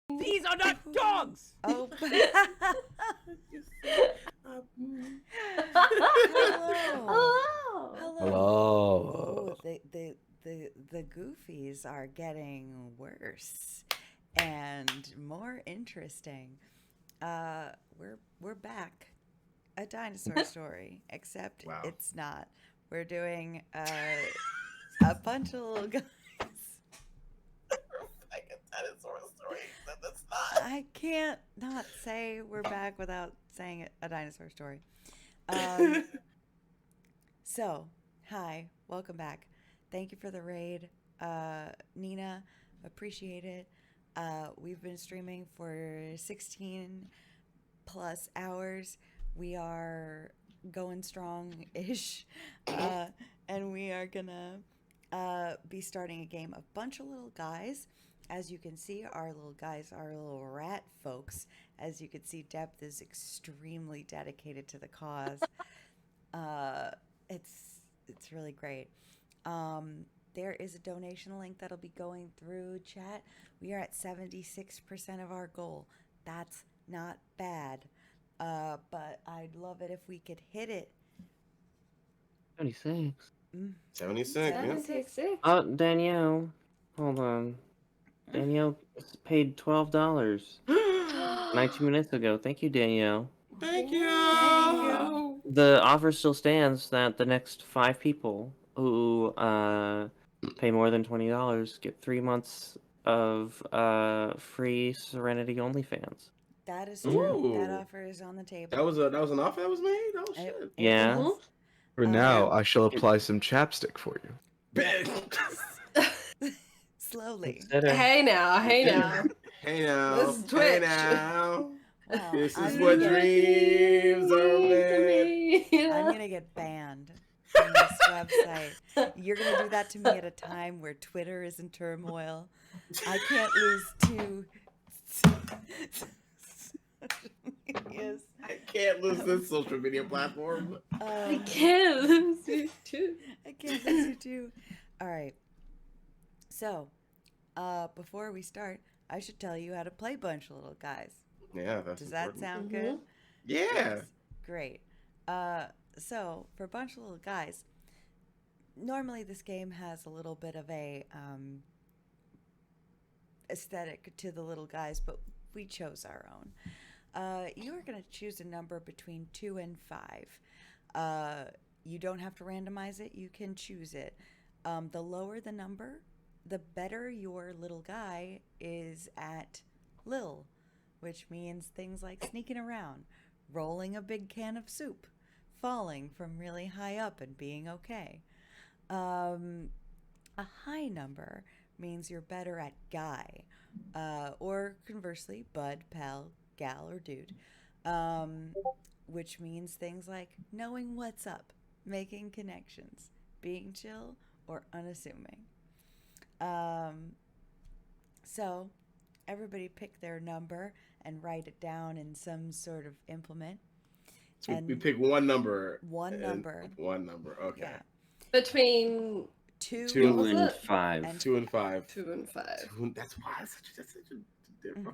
These are not dogs! Oh. Hello. Hello. Hello. Hello. Oh, the goofies are getting worse and more interesting. We're back. A dinosaur story, except Wow. it's not. We're doing a bunch of little guys. Like a dinosaur story, except that's not. I can't not say we're back without saying it, a dinosaur story. Um, so, hi, welcome back. Thank you for the raid, Nina. Appreciate it. We've been streaming for 16 plus hours. We are going strong ish. And we are gonna be starting a game. A bunch of little guys. As you can see, our little guys are little rat folks. As you can see, Depth is extremely dedicated to the cause. Uh, it's really great. There is a donation link that'll be going through chat. We are at 76% of our goal. That's not bad. But I'd love it if we could hit it. 26. 76, yeah. 76. Oh, Danielle. Hold on. Danielle paid $12 19 minutes ago. Thank you, Danielle. Thank you. Thank you. The offer still stands that the next 5 people who pay more than $20 get 3 months of free Serenity OnlyFans. That is true. That Ooh. offer is on the table. That was an offer that was made. Oh shit. It Yeah. was. For now, I shall apply some chapstick for you. Slowly. Consider- Hey now. Hey now. This is Hey Twitch. now. Well, This I'm is gonna what get- dreams are made. I'm gonna get banned from this website. You're gonna do that to me at a time where Twitter is in turmoil. I can't lose two medias. I can't lose this social media platform. I can't lose you too. I can't lose you too. All right. So, before we start, I should tell you how to play Bunch of Little Guys. Yeah, that's Does that important. sound good? Yeah. Yes. Great. So for Bunch of Little Guys, normally this game has a little bit of a aesthetic to the little guys, but we chose our own. You are going to choose a number between 2 and 5. You don't have to randomize it. You can choose it. The lower the number, the better your little guy is at Lil, which means things like sneaking around, rolling a big can of soup, falling from really high up and being okay. A high number means you're better at guy, or conversely, bud, pal, gal, or dude, which means things like knowing what's up, making connections, being chill, or unassuming. So everybody pick their number and write it down in some sort of implement. So we And pick one number. one and- number. One number. Okay. Yeah. Between 2 Two Two and it? 5. And 2 and 5. 2 and 5. That's why it's such a different.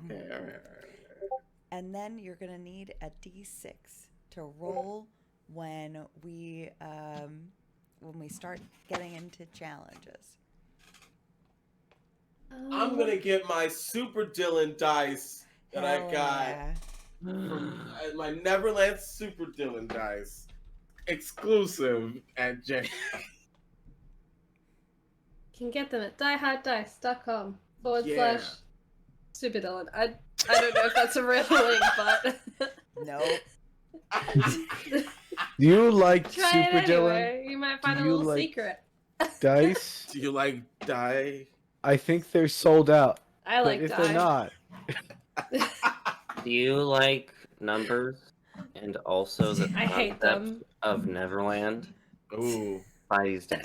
Mhm. Okay. All right. and then you're gonna need a d6 to roll when we start getting into challenges. I'm gonna get my Super Dylan dice that I Hell got yeah. from my Neverland Super Dylan dice, exclusive at J. You can get them at dieharddice.com / Yeah. Super Dylan. I don't know if that's a real link, but Nope. Do you like try Super it anyway. You might find a Do you little like- secret. Dylan dice? Do you like die? I think they're sold out. I like but if die. they're not, Do you like numbers and also the I hate concept them. of Neverland? Ooh, Buy these dice.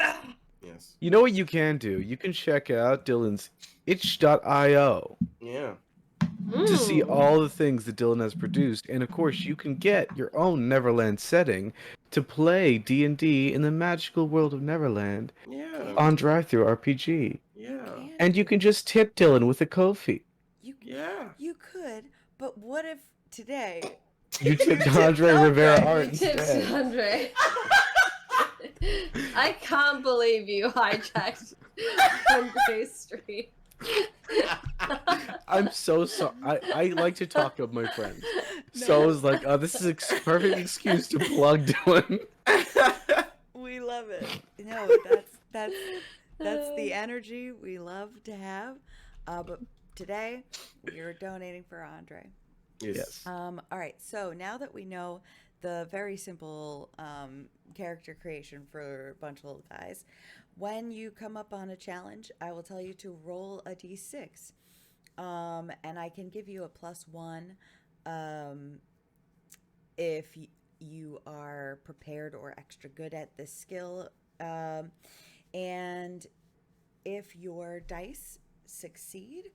yes. you know what you can do? You can check out Dylan's itch.io Yeah. to see Mm. all the things that Dylan has produced, and of course, you can get your own Neverland setting to play D&D in the magical world of Neverland Yeah. on Drive-Thru RPG. Yeah. And you can just tip Dylan with a Ko-fi. You Yeah. could, but what if today? You tipped tipped Andre Rivera Andre. Art You tipped instead. Andre. I can't believe you hijacked Andre's stream. I'm so sorry. I like to talk of my friends. No. So I was like, oh, this is a perfect excuse to plug Dylan. We love it. No, that's the energy we love to have. But today we are donating for Andre. Yes. All right. So now that we know the very simple character creation for a bunch of little guys, when you come up on a challenge, I will tell you to roll a d6, and I can give you a +1 if you are prepared or extra good at this skill, and if your dice succeed.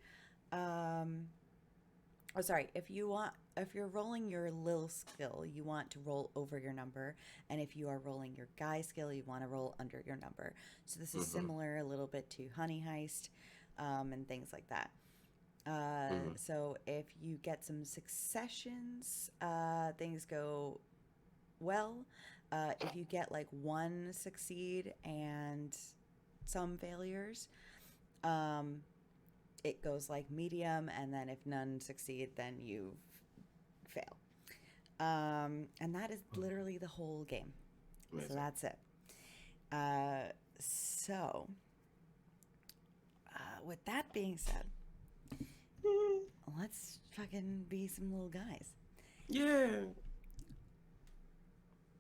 If you're rolling your Lil skill, you want to roll over your number, and if you are rolling your Guy skill, you want to roll under your number. So this is similar a little bit to Honey Heist, and things like that. So if you get some successions, things go well. If you get like one succeed and some failures, it goes like medium, and then if none succeed, then you fail. And that is literally the whole game. Amazing. So that's it. With that being said, let's fucking be some little guys. Yeah.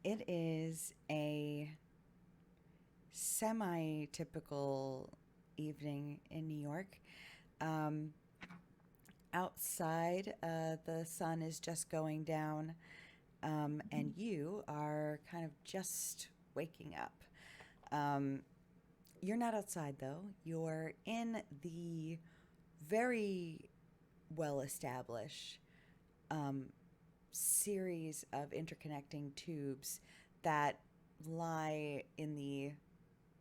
It is a semi-typical evening in New York. Outside, the sun is just going down, and you are kind of just waking up. You're not outside, though. You're in the very well-established series of interconnecting tubes that lie in the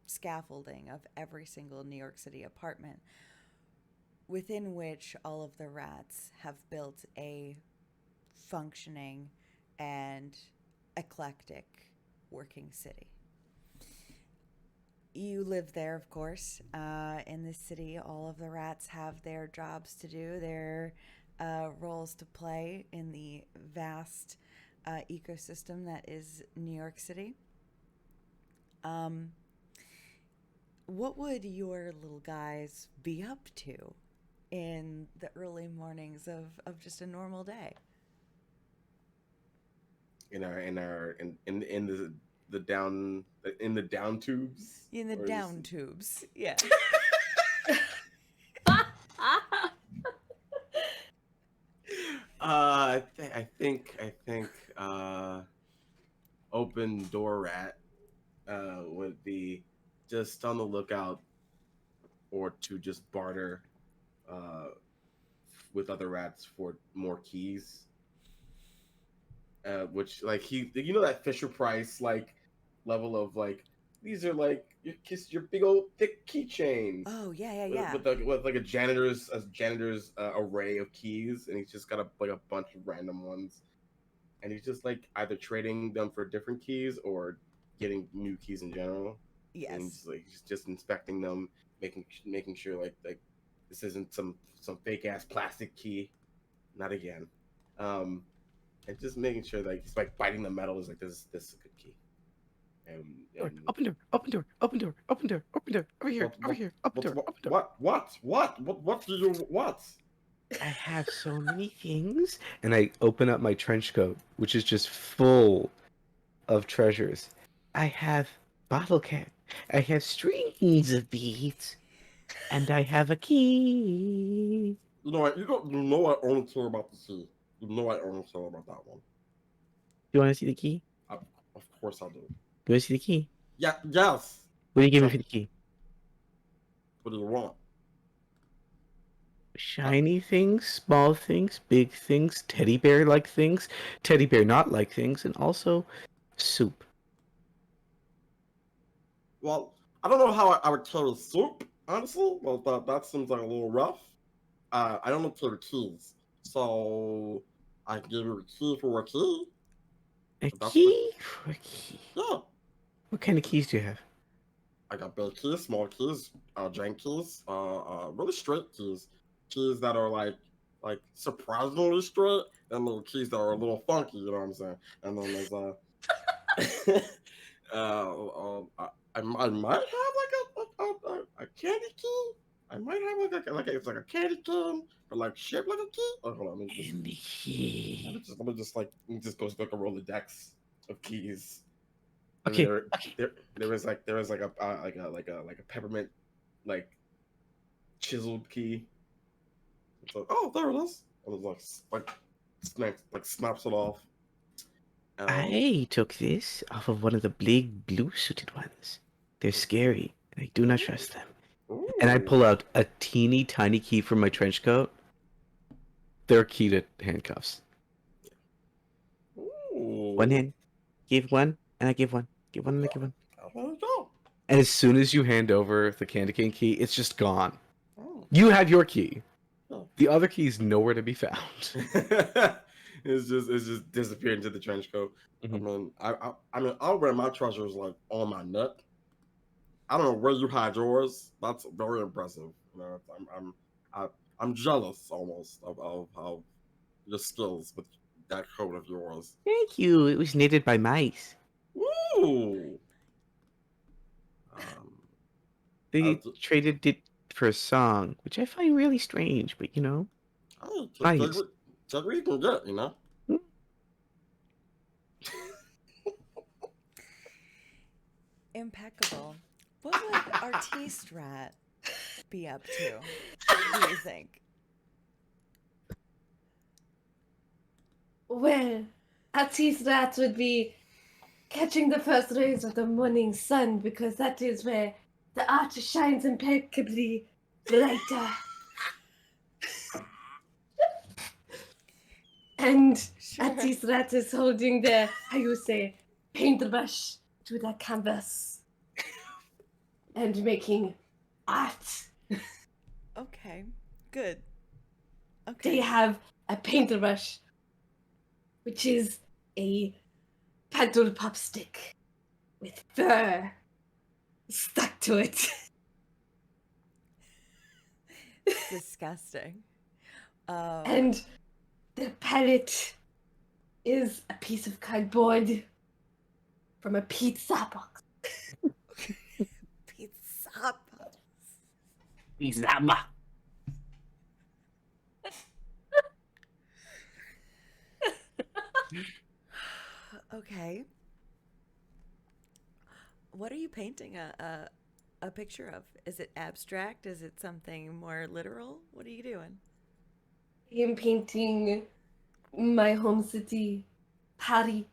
scaffolding of every single New York City apartment, within which all of the rats have built a functioning and eclectic working city. You live there, of course. In this city, all of the rats have their jobs to do, their roles to play in the vast ecosystem that is New York City. What would your little guys be up to in the early mornings of just a normal day? In the down tubes. In the Or down just- tubes, yeah. I think open door rat would be just on the lookout, or to just barter with other rats for more keys. Which like that Fisher Price like level of like, these are like your big old thick keychain. Oh, yeah. With like a janitor's array of keys, and he's just got a bunch of random ones, and he's just like either trading them for different keys or getting new keys in general. Yes. And he's just inspecting them, making sure like this isn't some fake ass plastic key, not again. And just making sure like he's like biting the metal, is like, this is a good key. And Open door, over here, open door. what do you what? I have so many things. And I open up my trench coat, which is just full of treasures. I have bottle cap. I have strings of beads. And I have a key. You know what? You know I only care about the key. You know I only care about that one. You want to see the key? Of course I do. You want to see the key? Yeah. Yes. What do you give me Sure. for the key? What do you want? Shiny things, small things, big things, teddy bear like things, teddy bear not like things, and also soup. Well, I don't know how I would carry soup, honestly. Well, that seems like a little rough. I don't know carry keys. So I give you a key for a key. A That's key for a key. Yeah. What kind of keys do you have? I got big keys, small keys, giant keys, really straight keys. Keys that are like surprisingly straight, and little keys that are a little funky. You know what I'm saying? And then there's I might have like a candy key. I might have it's like a candy cane, but like shaped like a key. Oh, hold on, let me just In the key. let me just go through like a Rolodex of keys. And Okay. there was like a peppermint like chiseled key. So, oh, there it is. And it's snaps it off. I took this off of one of the big blue suited ones. They're scary, and I do not trust them. And I Ooh. pull out a teeny tiny key from my trench coat. They're key to handcuffs. Ooh. One hand, give one, and I give one. Give one, and I give one. There you go. And as soon as you hand over the candy cane key, it's just gone. Oh. You have your key. Oh. The other key is nowhere to be found. it's just disappeared into the trench coat. Mhm. I mean, I'll wear my treasures like on my neck. I don't know where you hide yours. That's very impressive. You know, I'm jealous almost of your skills with that coat of yours. Thank you. It was knitted by mice. Ooh. They I'll traded it for a song, which I find really strange, but you know. Hey, Nice. take what you can get, you know. Impeccable. What would Artiste Rat be up to? Do you think? Well, Artiste Rat would be catching the first rays of the morning sun because that is where the archer shines impeccably brighter. And Sure. Artiste Rat is holding their, how you say, paintbrush to the canvas and making art. Okay. Good. They Okay. have a paintbrush, which is a paddle pop stick with fur stuck to it. Disgusting. And the palette is a piece of cardboard from a pizza box. Pizza. Izaba. Okay. What are you painting a picture of? Is it abstract? Is it something more literal? What are you doing? I am painting my home city, Paris.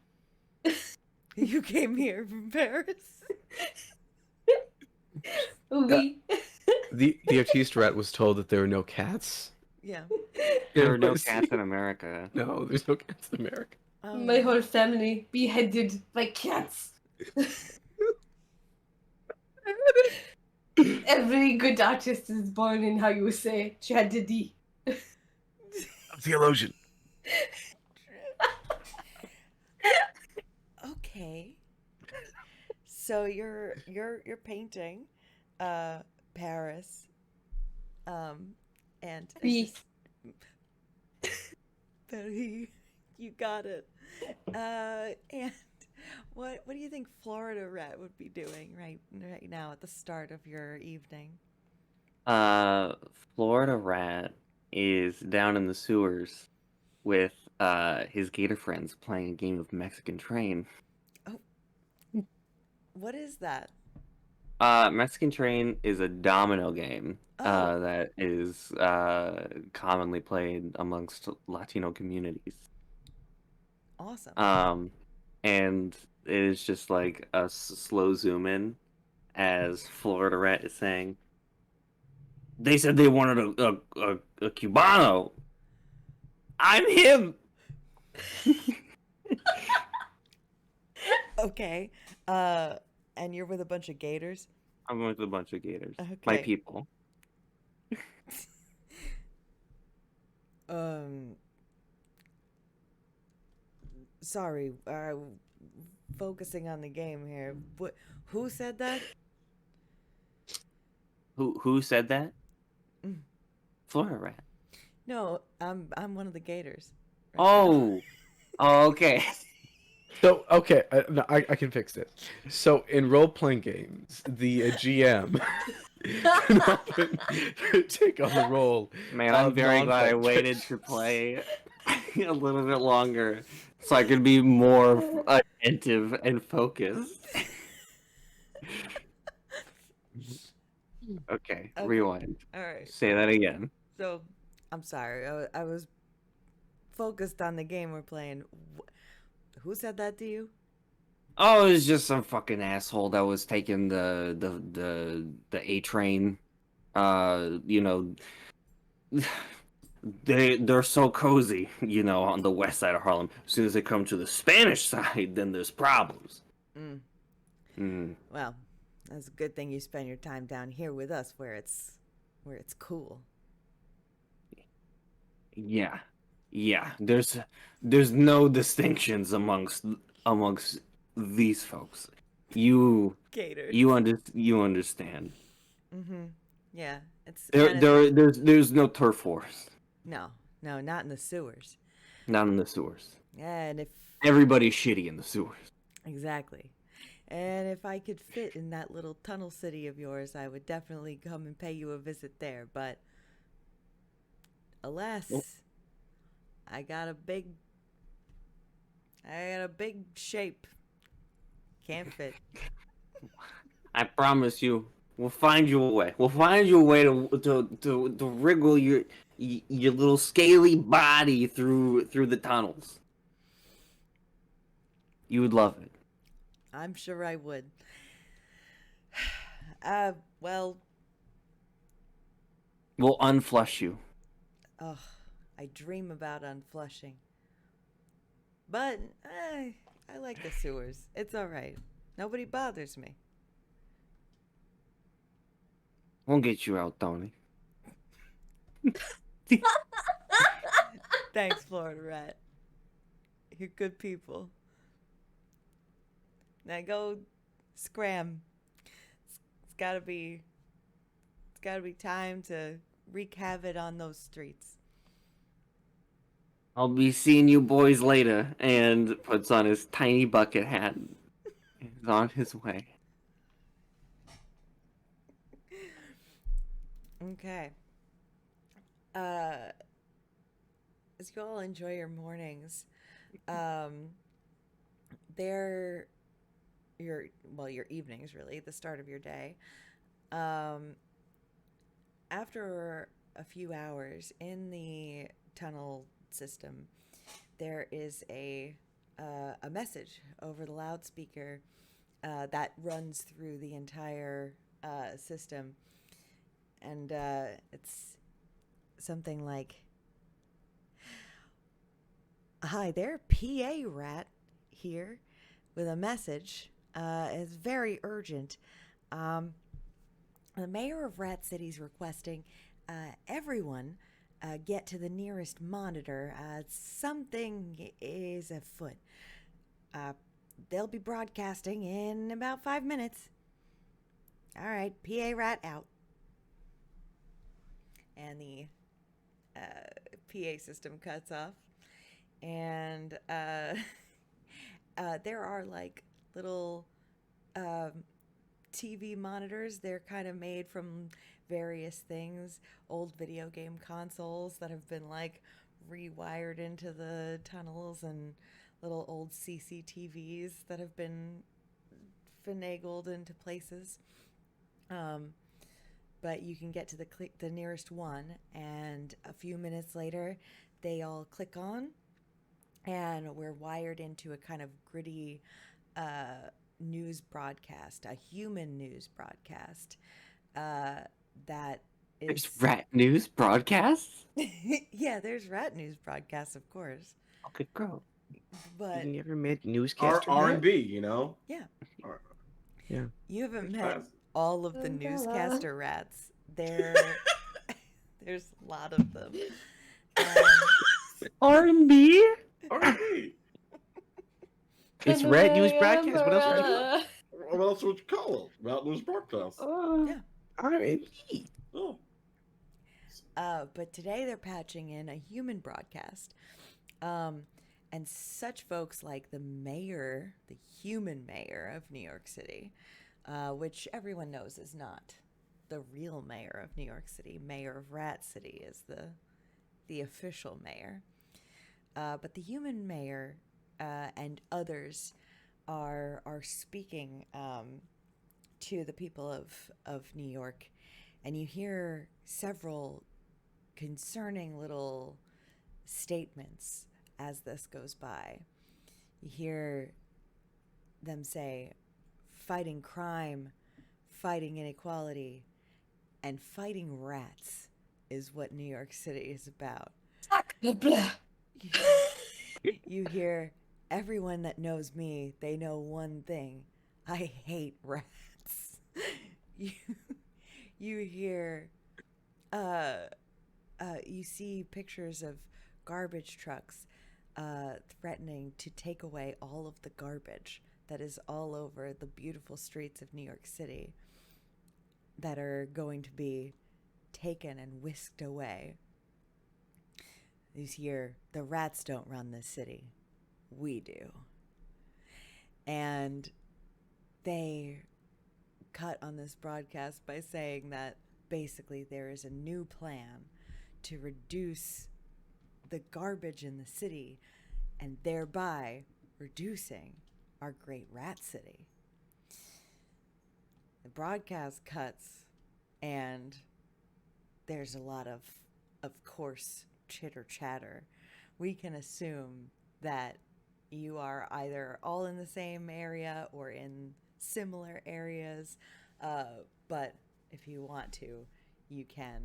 You came here from Paris? Oui. The artiste rat was told that there are no cats. Yeah. There are no Yes. cats in America. No, there's no cats in America. Oh. My whole family beheaded by cats. Every good artist is born in, how you say, tragedy. I'm a theologian. Okay. So you're painting Paris. And it's Oui. just- Paris. You got it. And what do you think Florida Rat would be doing right now at the start of your evening? Florida Rat is down in the sewers with his gator friends playing a game of Mexican Train. What is that? Mexican Train is a domino game Oh. that is commonly played amongst Latino communities. Awesome. And it is just like a slow zoom in as Florida Rat is saying, "They said they wanted a Cubano. I'm him." Okay. And you're with a bunch of gators? I'm with a bunch of gators. Okay. My people. Um. Sorry. Focusing on the game here. What? Who said that? Who said that? Mm. Florida rat. No, I'm one of the gators. Oh. Oh, okay. So okay, no, I can fix it. So in role playing games, the GM can often take on the role. Man, I'm of very glad I non-playing waited to characters. play a little bit longer so I could be more attentive and focused. Okay, Okay. rewind. All right. Say that again. So, I'm sorry. I was focused on the game we're playing. Who said that to you? Oh, it was just some fucking asshole that was taking the A train. You know, they're so cozy, you know, on the west side of Harlem. As soon as they come to the Spanish side, then there's problems. Mm. Mm. Well, that's a good thing you spend your time down here with us, where it's cool. Yeah, yeah. There's no distinctions amongst these folks. You Gators. you understand. Mm-hmm. Yeah, it's There kind there of there's no turf wars. no, not in the sewers. Not in the sewers. Yeah, and if Everybody's shitty in the sewers. exactly, and if I could fit in that little tunnel city of yours, I would definitely come and pay you a visit there. But alas, Well- I got a big shape. Can't fit. I promise you, we'll find you a way. We'll find you a way to wriggle your little scaly body through the tunnels. You would love it. I'm sure I would. Well, We'll unflush you. ugh, I dream about unflushing. But I like the sewers. It's all right. Nobody bothers me. We'll get you out, Tony. Thanks, Florida Rat. You're good people. Now go scram. It's gotta be time to wreak havoc on those streets. I'll be seeing you boys later. And puts on his tiny bucket hat. He's on his way. Okay. As you all enjoy your mornings, they're your evenings really, the start of your day. After a few hours in the tunnel system, there is a message over the loudspeaker that runs through the entire system, and it's something like, "Hi there, PA Rat here with a message. It's very urgent. The mayor of Rat City is requesting everyone get to the nearest monitor. Something is afoot. They'll be broadcasting in about 5 minutes. All right, PA Rat out." And the PA system cuts off. And there are like little TV monitors. They're kind of made from various things, old video game consoles that have been like rewired into the tunnels, and little old CCTVs that have been finagled into places. But you can get to the nearest one, and a few minutes later, they all click on, and we're wired into a kind of gritty news broadcast, a human news broadcast that is. There's rat news broadcasts? Yeah, there's rat news broadcasts, of course, Okay, girl. but You never met newscaster? R&B, you know. yeah, R- you haven't met Class. all of the Umbrella. newscaster rats. There's a lot of them. R&B? R&B. It's Red News Broadcast. What else would you do? Umbrella. What else would you call it? Rat News Broadcast. Yeah. R&B. Oh. But today they're patching in a human broadcast. And such folks like the mayor, the human mayor of New York City, which everyone knows is not the real mayor of New York City. Mayor of Rat City is the official mayor. But the human mayor and others are speaking to the people of New York, and you hear several concerning little statements as this goes by. You hear them say, fighting crime, fighting inequality, and fighting rats is what New York City is about. Sacre bleu. You hear, everyone that knows me, they know one thing. I hate rats. You hear, you see pictures of garbage trucks threatening to take away all of the garbage that is all over the beautiful streets of New York City that are going to be taken and whisked away. You hear, the rats don't run this city. We do. And they cut on this broadcast by saying that basically there is a new plan to reduce the garbage in the city and thereby reducing our great rat city. The broadcast cuts and there's a lot of course, chitter chatter. We can assume that you are either all in the same area or in similar areas, but if you want to, you can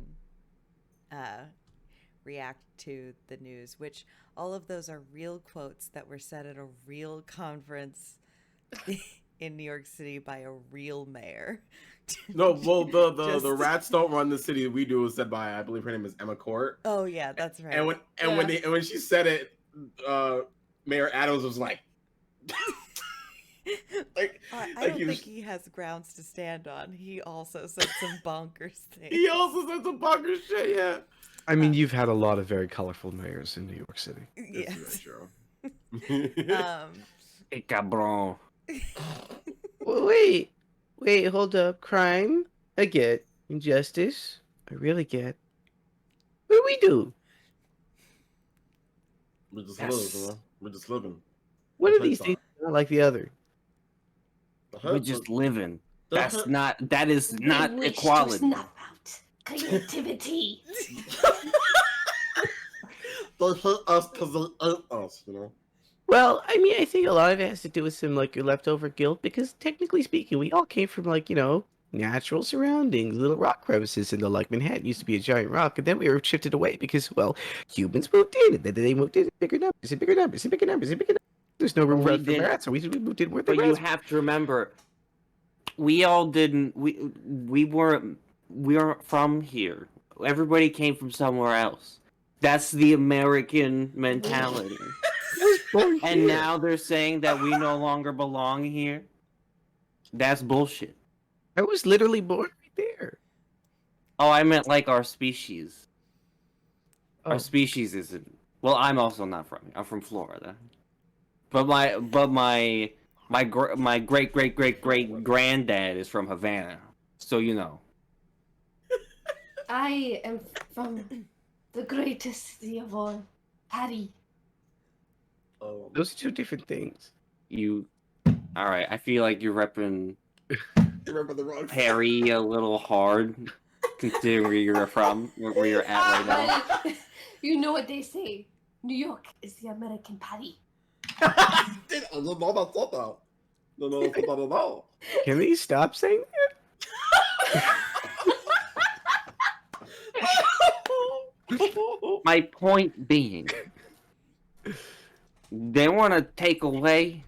react to the news, which all of those are real quotes that were said at a real conference in New York City by a real mayor. No, well, the Just- rats don't run the city. We do was said by, I believe her name is Emma Court. Oh yeah, that's right. And when she said it, Mayor Adams was like, like, I like don't he think was- he has grounds to stand on. He also said some bonkers things. he also said some bunker shit. Yeah, I mean, you've had a lot of very colorful mayors in New York City. Yes. That's true. Hey, cabron. Wait, hold up. Crime, I get. Injustice, I really get. What do we do? We just Yes. live, you know? We're just living. What That's are these how things not like the other? We're just living. the That is We not wish equality. To snuff out creativity. They hate us because they ate us, you know? Well, I mean, I think a lot of it has to do with some like your leftover guilt because technically speaking, we all came from like, natural surroundings, little rock crevices in the like Manhattan used to be a giant rock, and then we were shifted away because, well, humans moved in, and then they moved in bigger numbers and bigger numbers and bigger numbers and bigger numbers. There's no room But we for didn't- rats, so we moved in where the But you rats. have to remember, we all didn't. We weren't from here. Everybody came from somewhere else. That's the American mentality. And now they're saying that we no longer belong here. That's bullshit. I was literally born right there. Oh, I meant like our species. Oh. Our species isn't. Well, I'm also not from here. I'm from Florida. But my great great granddad is from Havana. So you know. I am from the greatest city of all, Paris. Those are two different things. You. All right. I feel like you're repping Remember the wrong Perry a little hard, considering where you're from, where you're at right now. Well, you know what they say. New York is the American Paris. I don't know about that. No, not at all. Can they stop saying My point being, they want to take away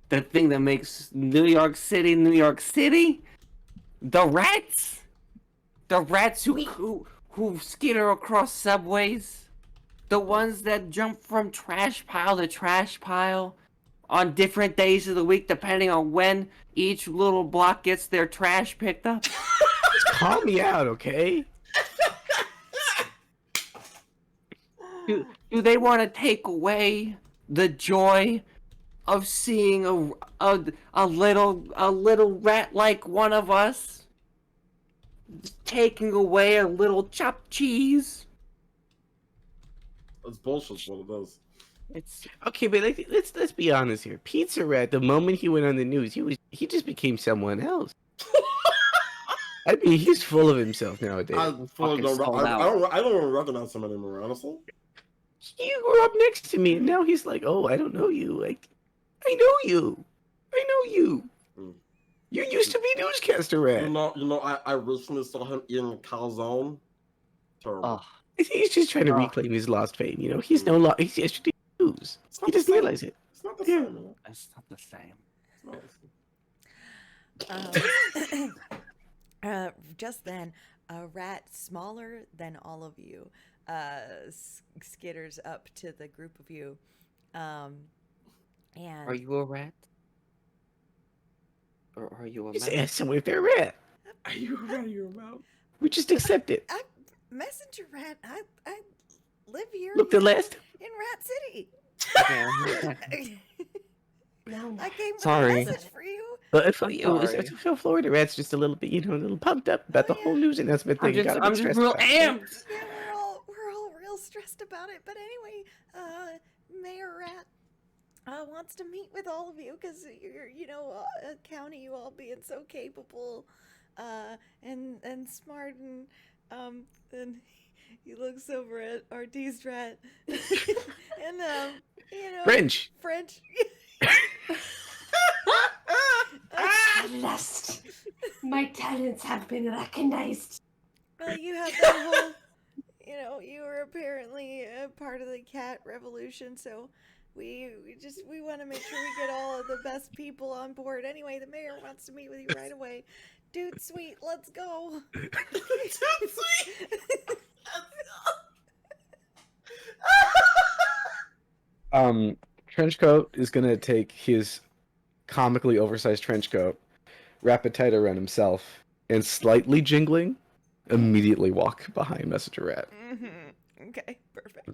the thing that makes New York City, New York City. The rats We- who skitter across subways. The ones that jump from trash pile to trash pile on different days of the week, depending on when each little block gets their trash picked up. Just call me out, okay? Do they want to take away the joy of seeing a little rat like one of us taking away a little chopped cheese? That's bullshit. What it is. It's Okay, but like, let's be honest here. Pizza Rat, the moment he went on the news, he just became someone else. I mean, he's full of himself nowadays. I fucking sold out. don't even recognize him anymore. Honestly. You grew up next to me, and now he's like, "Oh, I don't know you. Like, I know you. I know you. Mm. You used to be newscaster Rat." I recently saw him eating a calzone. Terrible. oh, He's just trying to Ah. reclaim his lost fame. You know, he's no longer. He's yesterday news. It's not He the doesn't same. realize it. It's not the Yeah. same. Man. it's not the same. It's not the same. Just then, a rat smaller than all of you skitters up to the group of you. And Are you a rat? Or are you a Just man? ask someone if they're a rat. Are you out of your mouth? We just accept it. messenger rat, I live here Look, the last. in Rat City. No. I came with Sorry. a message for you. Florida Rat's just a little bit, a little pumped up about the whole news announcement thing. He got a bit I'm just stressed real about it. amped. Yeah, we're all real stressed about it. But anyway, Mayor Rat wants to meet with all of you because you're, a county, you all being so capable, and smart, and he looks over at Artiste Rat, and French. French. At last, my talents have been recognized. Well, you have that whole, you were apparently a part of the cat revolution, so we want to make sure we get all of the best people on board. Anyway, the mayor wants to meet with you right away. Dude, sweet, let's go. Trenchcoat is gonna take his comically oversized trench coat, wrap it tight around himself, and slightly jingling, immediately walk behind Messenger Rat. Okay, perfect.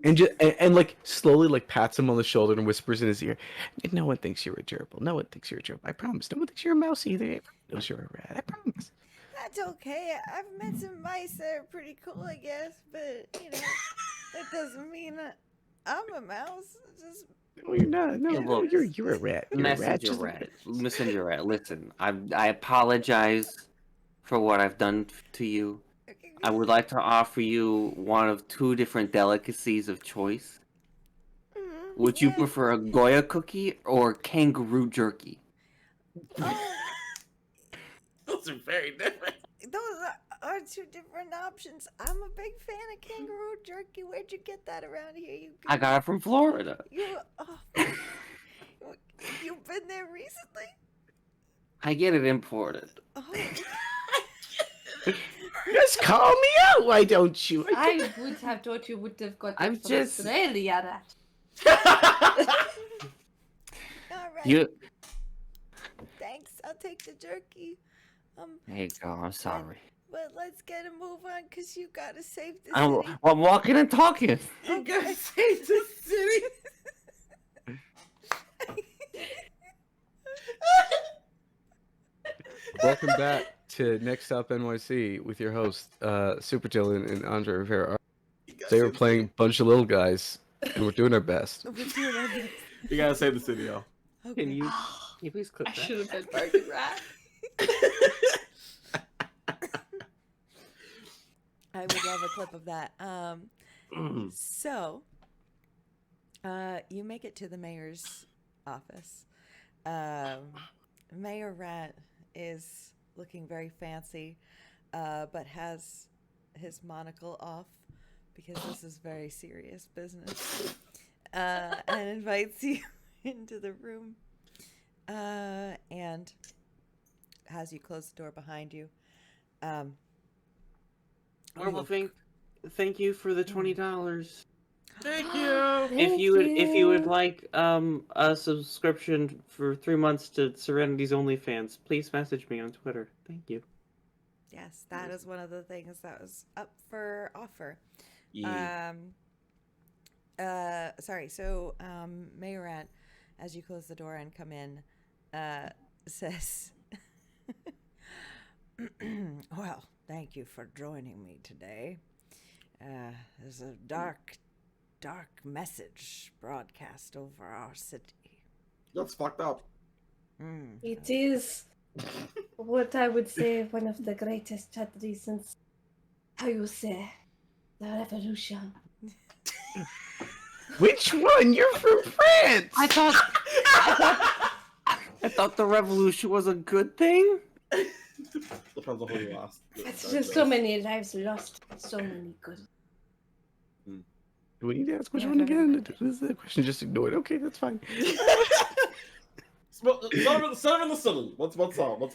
And just and like slowly like pats him on the shoulder and whispers in his ear, "No one thinks you're a gerbil. No one thinks you're a gerbil. I promise. No one thinks you're a mouse either. Everyone knows you're a rat. I promise." That's okay. I've met some mice that are pretty cool, I guess, but that doesn't mean I'm a mouse. It's just No, you're not. No, Yeah, no, look, you're a rat. You're a rat. Messenger Just rat. Messenger rat. Listen, I apologize for what I've done to you. I would like to offer you one of two different delicacies of choice. Would you yeah. prefer a Goya cookie or kangaroo jerky? Oh, Those are very different. those are two different options. I'm a big fan of kangaroo jerky. Where'd you get that around here? I got it from Florida. You've been there recently? I get it imported. Oh, Just call me out. Why don't you? I would have thought you would have got I'm it from just- Australia, Rat. all right. You. Thanks. I'll take the jerky. There you go. I'm sorry. But let's get a move on because you gotta save the I'm city. walking and talking. You guys save the city. Welcome back to Next Stop NYC with your host, Super Dylan and Andre Rivera. They were playing a bunch of little guys, and we're doing our best. We're doing our best. You gotta save the city, y'all. Okay. Can you please clip I that? should have been barking rat. I would love a clip of that. So, you make it to the mayor's office. Mayor Rat is looking very fancy, but has his monocle off because this is very serious business, and invites you into the room, and has you close the door behind you. You look- Werewolfing. thank you for the $20. Thank you. If you would like a subscription for 3 months to Serenity's OnlyFans, please message me on Twitter. Thank you. Yes, that is one of the things that was up for offer. Yeah. Sorry. So, Mayorat, as you close the door and come in, says, "Well, thank you for joining me today. There's a dark message broadcast over our city. That's fucked up. It is what I would say one of the greatest tragedies since, how you say, the revolution. Which one? You're from France. I thought the revolution was a good thing. Depends on who you ask. It's just so many lives lost, so many good. Do we need to ask which Yeah, one very again? good. Is the question just ignored? Okay, that's fine. Seven in the city. What's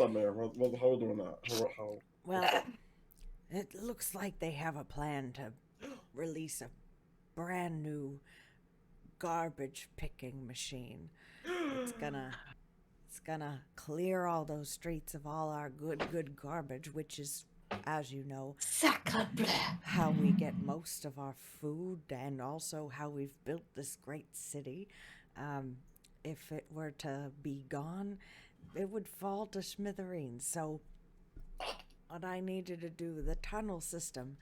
up, Mayor? How are we doing that? How? Well, it looks like they have a plan to release a brand new garbage picking machine. It's gonna clear all those streets of all our good garbage, which is, as you know, Sacre bleu. how we get most of our food and also how we've built this great city. If it were to be gone, it would fall to smithereens. So what I needed to do, the tunnel system,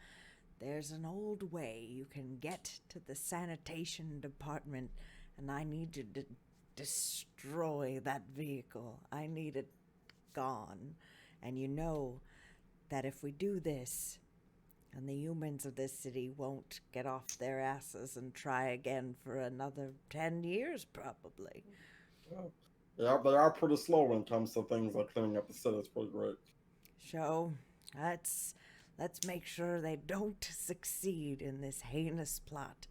there's an old way you can get to the sanitation department, and I needed to destroy that vehicle. I need it gone. And you know that if we do this, and the humans of this city won't get off their asses and try again for another 10 years, probably. Yeah, they are pretty slow when it comes to things like cleaning up the city. It's pretty great. So let's make sure they don't succeed in this heinous plot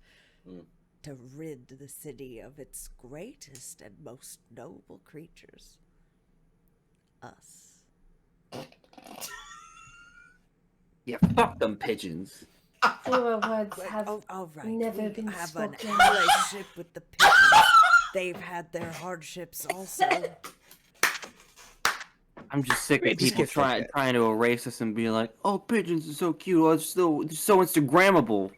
to rid the city of its greatest and most noble creatures. Us. Yeah, fuck them pigeons. Fewer words have All right. never we been have spoken. a relationship with the pigeons. They've had their hardships also. I'm just sick Wait, of just people get that. trying to erase us and be like, "Oh, pigeons are so cute. Oh, it's so Instagrammable."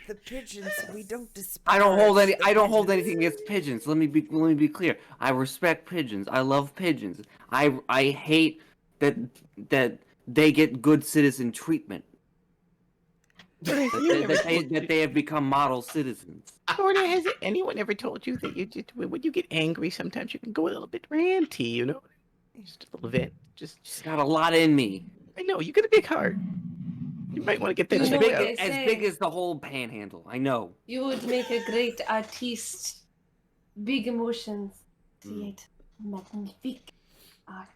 The pigeons, we don't despise. I don't hold the anything against pigeons. Let me be clear. I respect pigeons. I love pigeons. I hate that they get good citizen treatment. that they have become model citizens. Florida, has anyone ever told you that you just, when you get angry, sometimes you can go a little bit ranty, you know? Just a little bit. Just got a lot in me. I know, you got a big heart. You might want to get that You As know checked what out. they as say. big as the whole panhandle. I know. You would make a great artiste. Big emotions. Create magnifique art.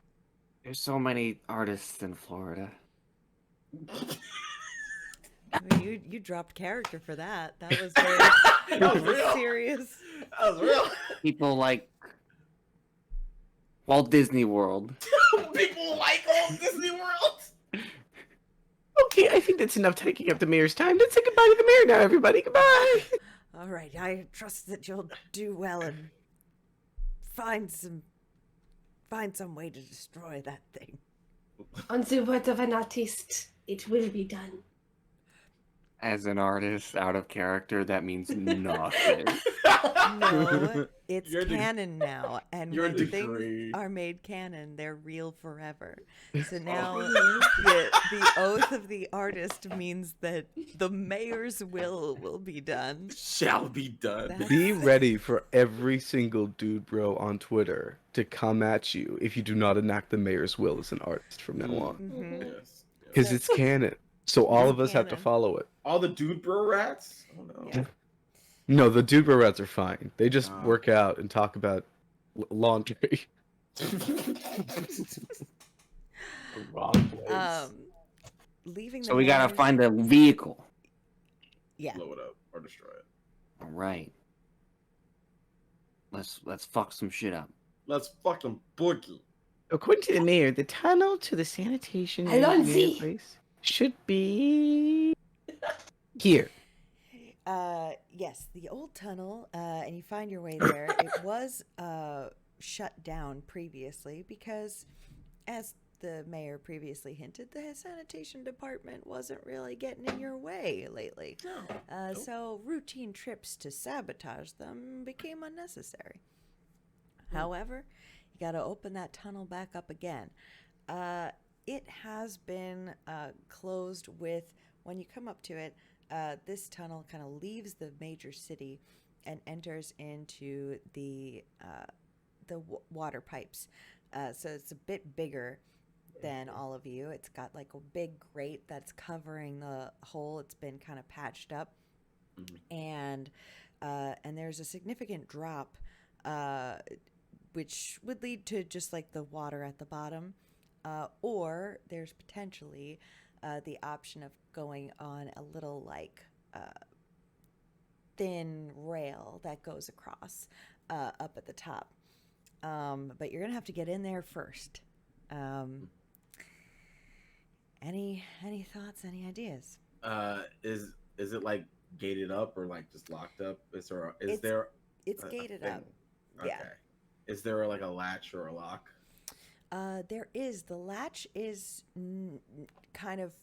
There's so many artists in Florida. I mean, you dropped character for that. That was very That was real. serious. That was real. People like Walt Disney World. People like Walt Disney World. Okay, I think that's enough taking up the mayor's time. Let's say goodbye to the mayor now, everybody. Goodbye. All right, I trust that you'll do well and find some way to destroy that thing. On the word of an artist, it will be done. As an artist, out of character, that means nothing. No, it's Your de- canon now, and your when degree. things are made canon, they're real forever. So now Really? the oath of the artist means that the mayor's will be done. Shall be done. That's- Be ready for every single dude bro on Twitter to come at you if you do not enact the mayor's will as an artist from now on. Mhm. Yes. Because it's canon. So all of us have to canon. follow it. All the dude bro rats. Oh no. Yeah. No, the dude bro rats are fine. They just Oh. work out and talk about laundry. Wrong place. Leaving the So we gotta mayor's- find a vehicle. Yeah. Blow it up or destroy it. All right. Let's fuck some shit up. Let's fucking boogie. According to the mayor, the tunnel to the sanitation Alonzi! place should be here. Yes, the old tunnel, and you find your way there. It was shut down previously because, as the mayor previously hinted, the sanitation department wasn't really getting in your way lately. So routine trips to sabotage them became unnecessary. However, you got to open that tunnel back up again. It has been closed with, when you come up to it, this tunnel kind of leaves the major city and enters into the water pipes. So it's a bit bigger than all of you. It's got like a big grate that's covering the hole. It's been kind of patched up, and there's a significant drop, which would lead to just like the water at the bottom, or there's potentially the option of going on a little like thin rail that goes across up at the top. But you're gonna have to get in there first. Any thoughts? Any ideas? Is it like gated up or like just locked up? Is It's there It's a gated thing? up. Okay. Yeah. Is there like a latch or a lock? There is. The latch is kind of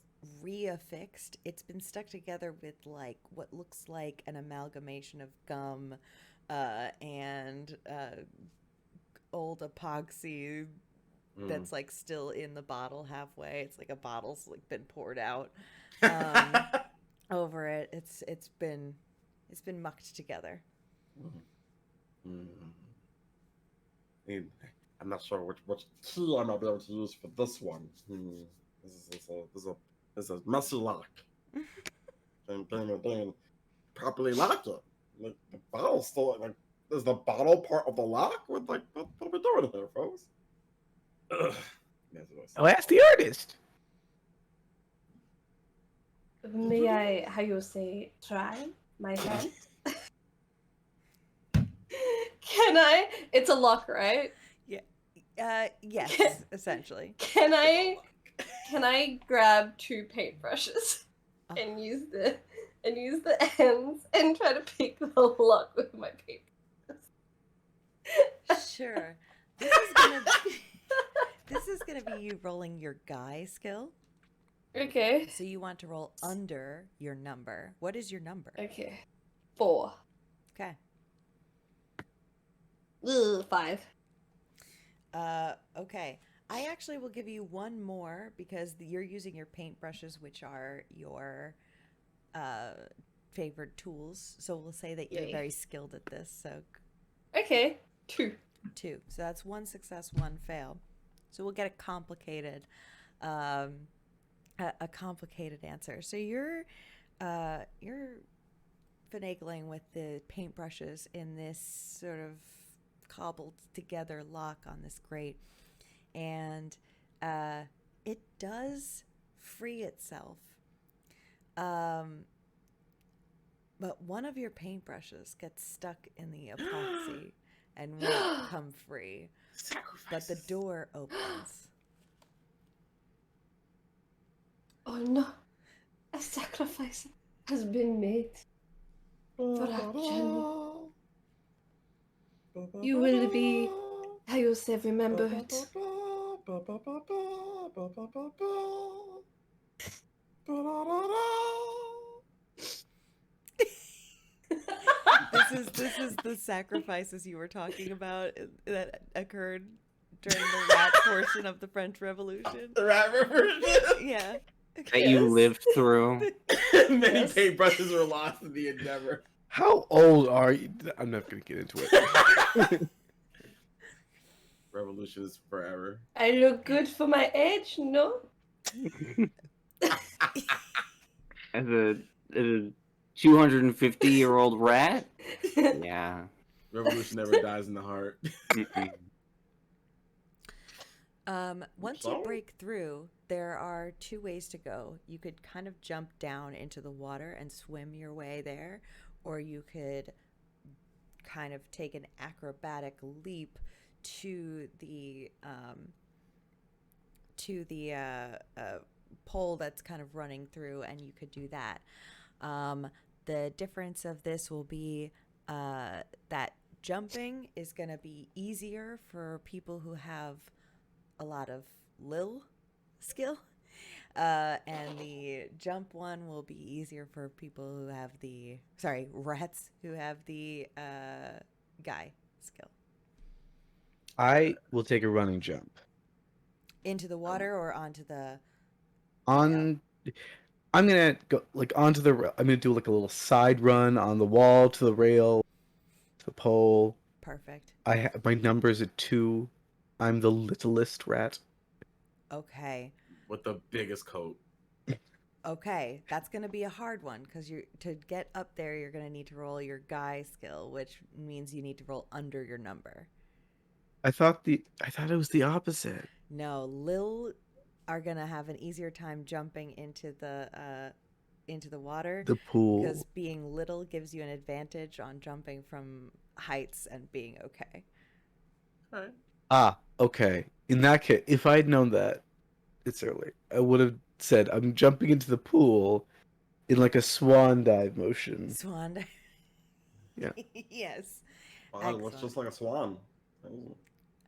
reaffixed. It's been stuck together with like what looks like an amalgamation of gum and old epoxy that's like still in the bottle halfway. It's like a bottle's like been poured out over it. It's been mucked together. I'm not sure which key I might be able to use for this one. This is a messy lock. Dang, properly lock it. Like, the bottle's still like. Is the bottle part of the lock? What are we doing here, folks? Oh, ask the artist. May I, how you say, try my hand? Can I? It's a lock, right? Yes, essentially. Can I grab 2 paintbrushes and use the ends and try to pick the lock with my paint? Sure. This is gonna be you rolling your guy skill. Okay. So you want to roll under your number. What is your number? Okay. 4. Okay. Ugh, 5. Okay. I actually will give you one more because you're using your paintbrushes, which are your favored tools. So we'll say that you're Yay. very skilled at this. So Okay. 2. 2. So that's 1 success, 1 fail. So we'll get a complicated answer. So you're finagling with the paintbrushes in this sort of cobbled together lock on this grate, and it does free itself. But one of your paintbrushes gets stuck in the epoxy and won't come free. But the door opens. Oh no. A sacrifice has been made for Arjun. You will be, how you say, remembered. This is the sacrifices you were talking about that occurred during the rat portion of the French Revolution. The rat revolution. Yeah. That you lived through. Many Yes. paintbrushes were lost in the endeavor. How old are you? I'm not gonna get into it. Revolution is forever. I look good for my age, no? As a 250-year-old rat? Yeah. Revolution never dies in the heart. Mm-mm. Once you break through, there are 2 ways to go. You could kind of jump down into the water and swim your way there, or you could kind of take an acrobatic leap to the pole that's kind of running through, and you could do that. The difference of this will be that jumping is going to be easier for people who have a lot of lil skill. And the jump one will be easier for people who have rats who have the guy skill. I will take a running jump. Into the water or onto the. I'm gonna go like onto the. I'm gonna do like a little side run on the wall to the rail, to the pole. Perfect. My number's at 2. I'm the littlest rat. Okay. With the biggest coat. Okay, that's going to be a hard one because to get up there, you're going to need to roll your guy skill, which means you need to roll under your number. I thought it was the opposite. No, Lil are going to have an easier time jumping into the water. The pool. Because being little gives you an advantage on jumping from heights and being okay. All right. Ah, okay. In that case, if I'd known that, it's early. I would have said I'm jumping into the pool in like a swan dive motion. Swan dive. Yeah. Yes. Wow, it looks Excellent. just like a swan.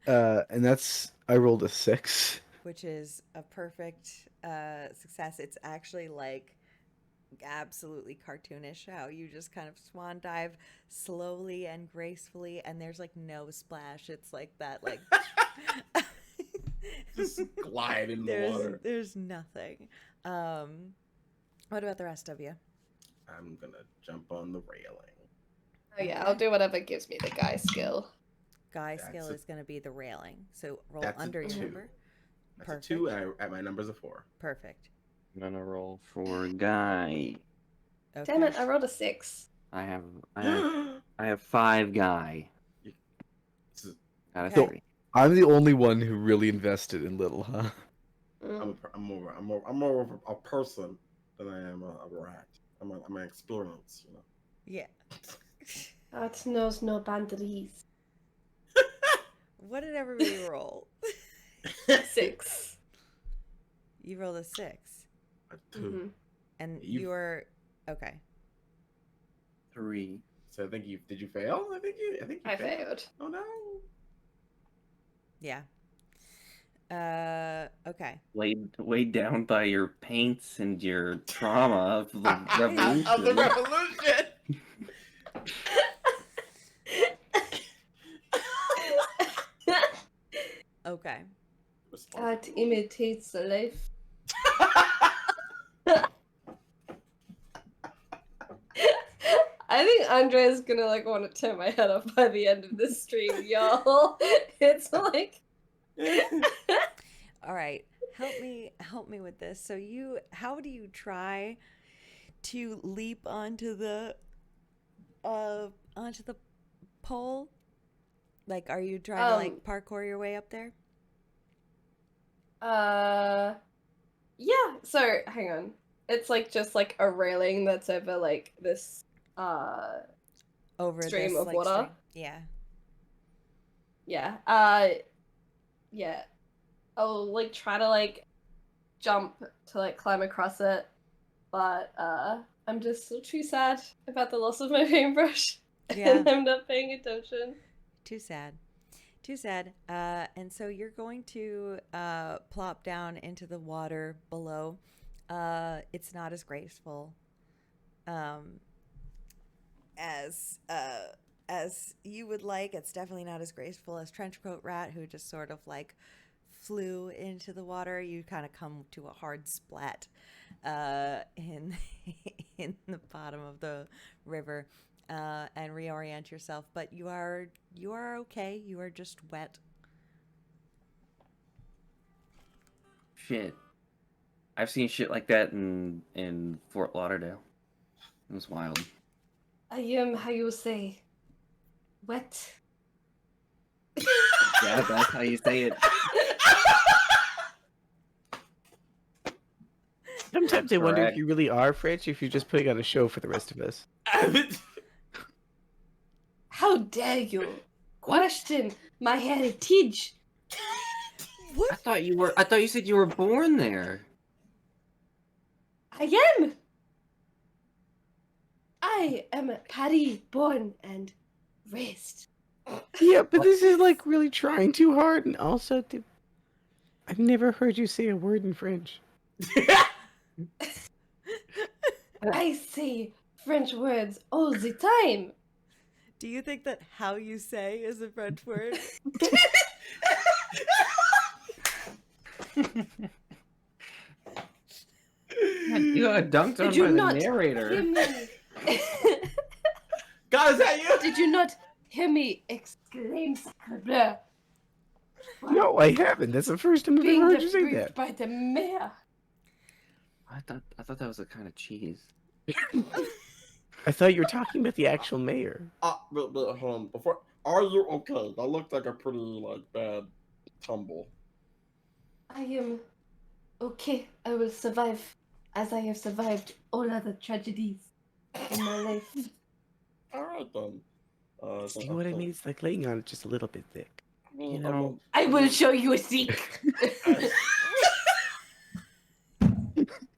And I rolled a 6. Which is a perfect success. It's actually like absolutely cartoonish how you just kind of swan dive slowly and gracefully, and there's like no splash. It's like that, like Just glide in the water. There's nothing. What about the rest of you? I'm gonna jump on the railing. Oh yeah, I'll do whatever gives me the guy skill. Guy That's skill a- is going to be the railing. So roll That's a under your 2. number. That's Perfect. a 2, and my number's a 4. Perfect. I'm gonna roll for guy. Okay. Damn it, I rolled a 6. I have 5 guy. Got a Okay. 3. I'm the only one who really invested in Little, huh? Mm. I'm more of a person than I am a rat. I'm an experience, you know. Yeah. That knows no boundaries. What did everybody roll? 6. You rolled a 6. A 2. Mhm. And You- you were okay. 3. So I think did you fail? I think you I failed. Oh no. Yeah. Okay. Weighed down by your paints and your trauma of the revolution. Of the revolution. Okay. Art imitates the life. I think Andrea's gonna like want to tear my head off by the end of this stream, y'all. It's like All right. Help me with this. So how do you try to leap onto the pole? Like, are you trying to like parkour your way up there? yeah, so hang on. It's like just like a railing that's over like this Over stream this, of like, water. Yeah. Yeah. Yeah. I'll like try to like jump to like climb across it, but I'm just still too sad about the loss of my paintbrush. Yeah. And I'm not paying attention. Too sad. Too sad. And so you're going to plop down into the water below. It's not as graceful as you would like. It's definitely not as graceful as Trenchcoat Rat, who just sort of like flew into the water. You kind of come to a hard splat in the bottom of the river. And reorient yourself, but you are okay. You are just wet. Shit. I've seen shit like that in Fort Lauderdale. It was wild. I am, how you say, wet. Yeah, that's how you say it. Sometimes That's I wonder if correct. you really are French, if you're just putting on a show for the rest of us. How dare you question my heritage? I thought you said you were born there. I am Patty, born and raised. Yeah, but this is like really trying too hard, and also, I've never heard you say a word in French. I say French words all the time. Do you think that how you say is a French word? You got dunked on Did you by the not narrator. hear me? God, is that you? Did you not hear me exclaim sacre bleu? No, I haven't. That's the first time I've Being ever heard you say debriefed that. by the mayor. I thought that was a kind of cheese. I thought you were talking about the actual mayor. But hold on. Before, are you okay? That looked like a pretty like bad tumble. I am okay. I will survive, as I have survived all other tragedies in my life. All right then. See what I mean? It's like laying on it just a little bit thick. You know, I will show you a seek.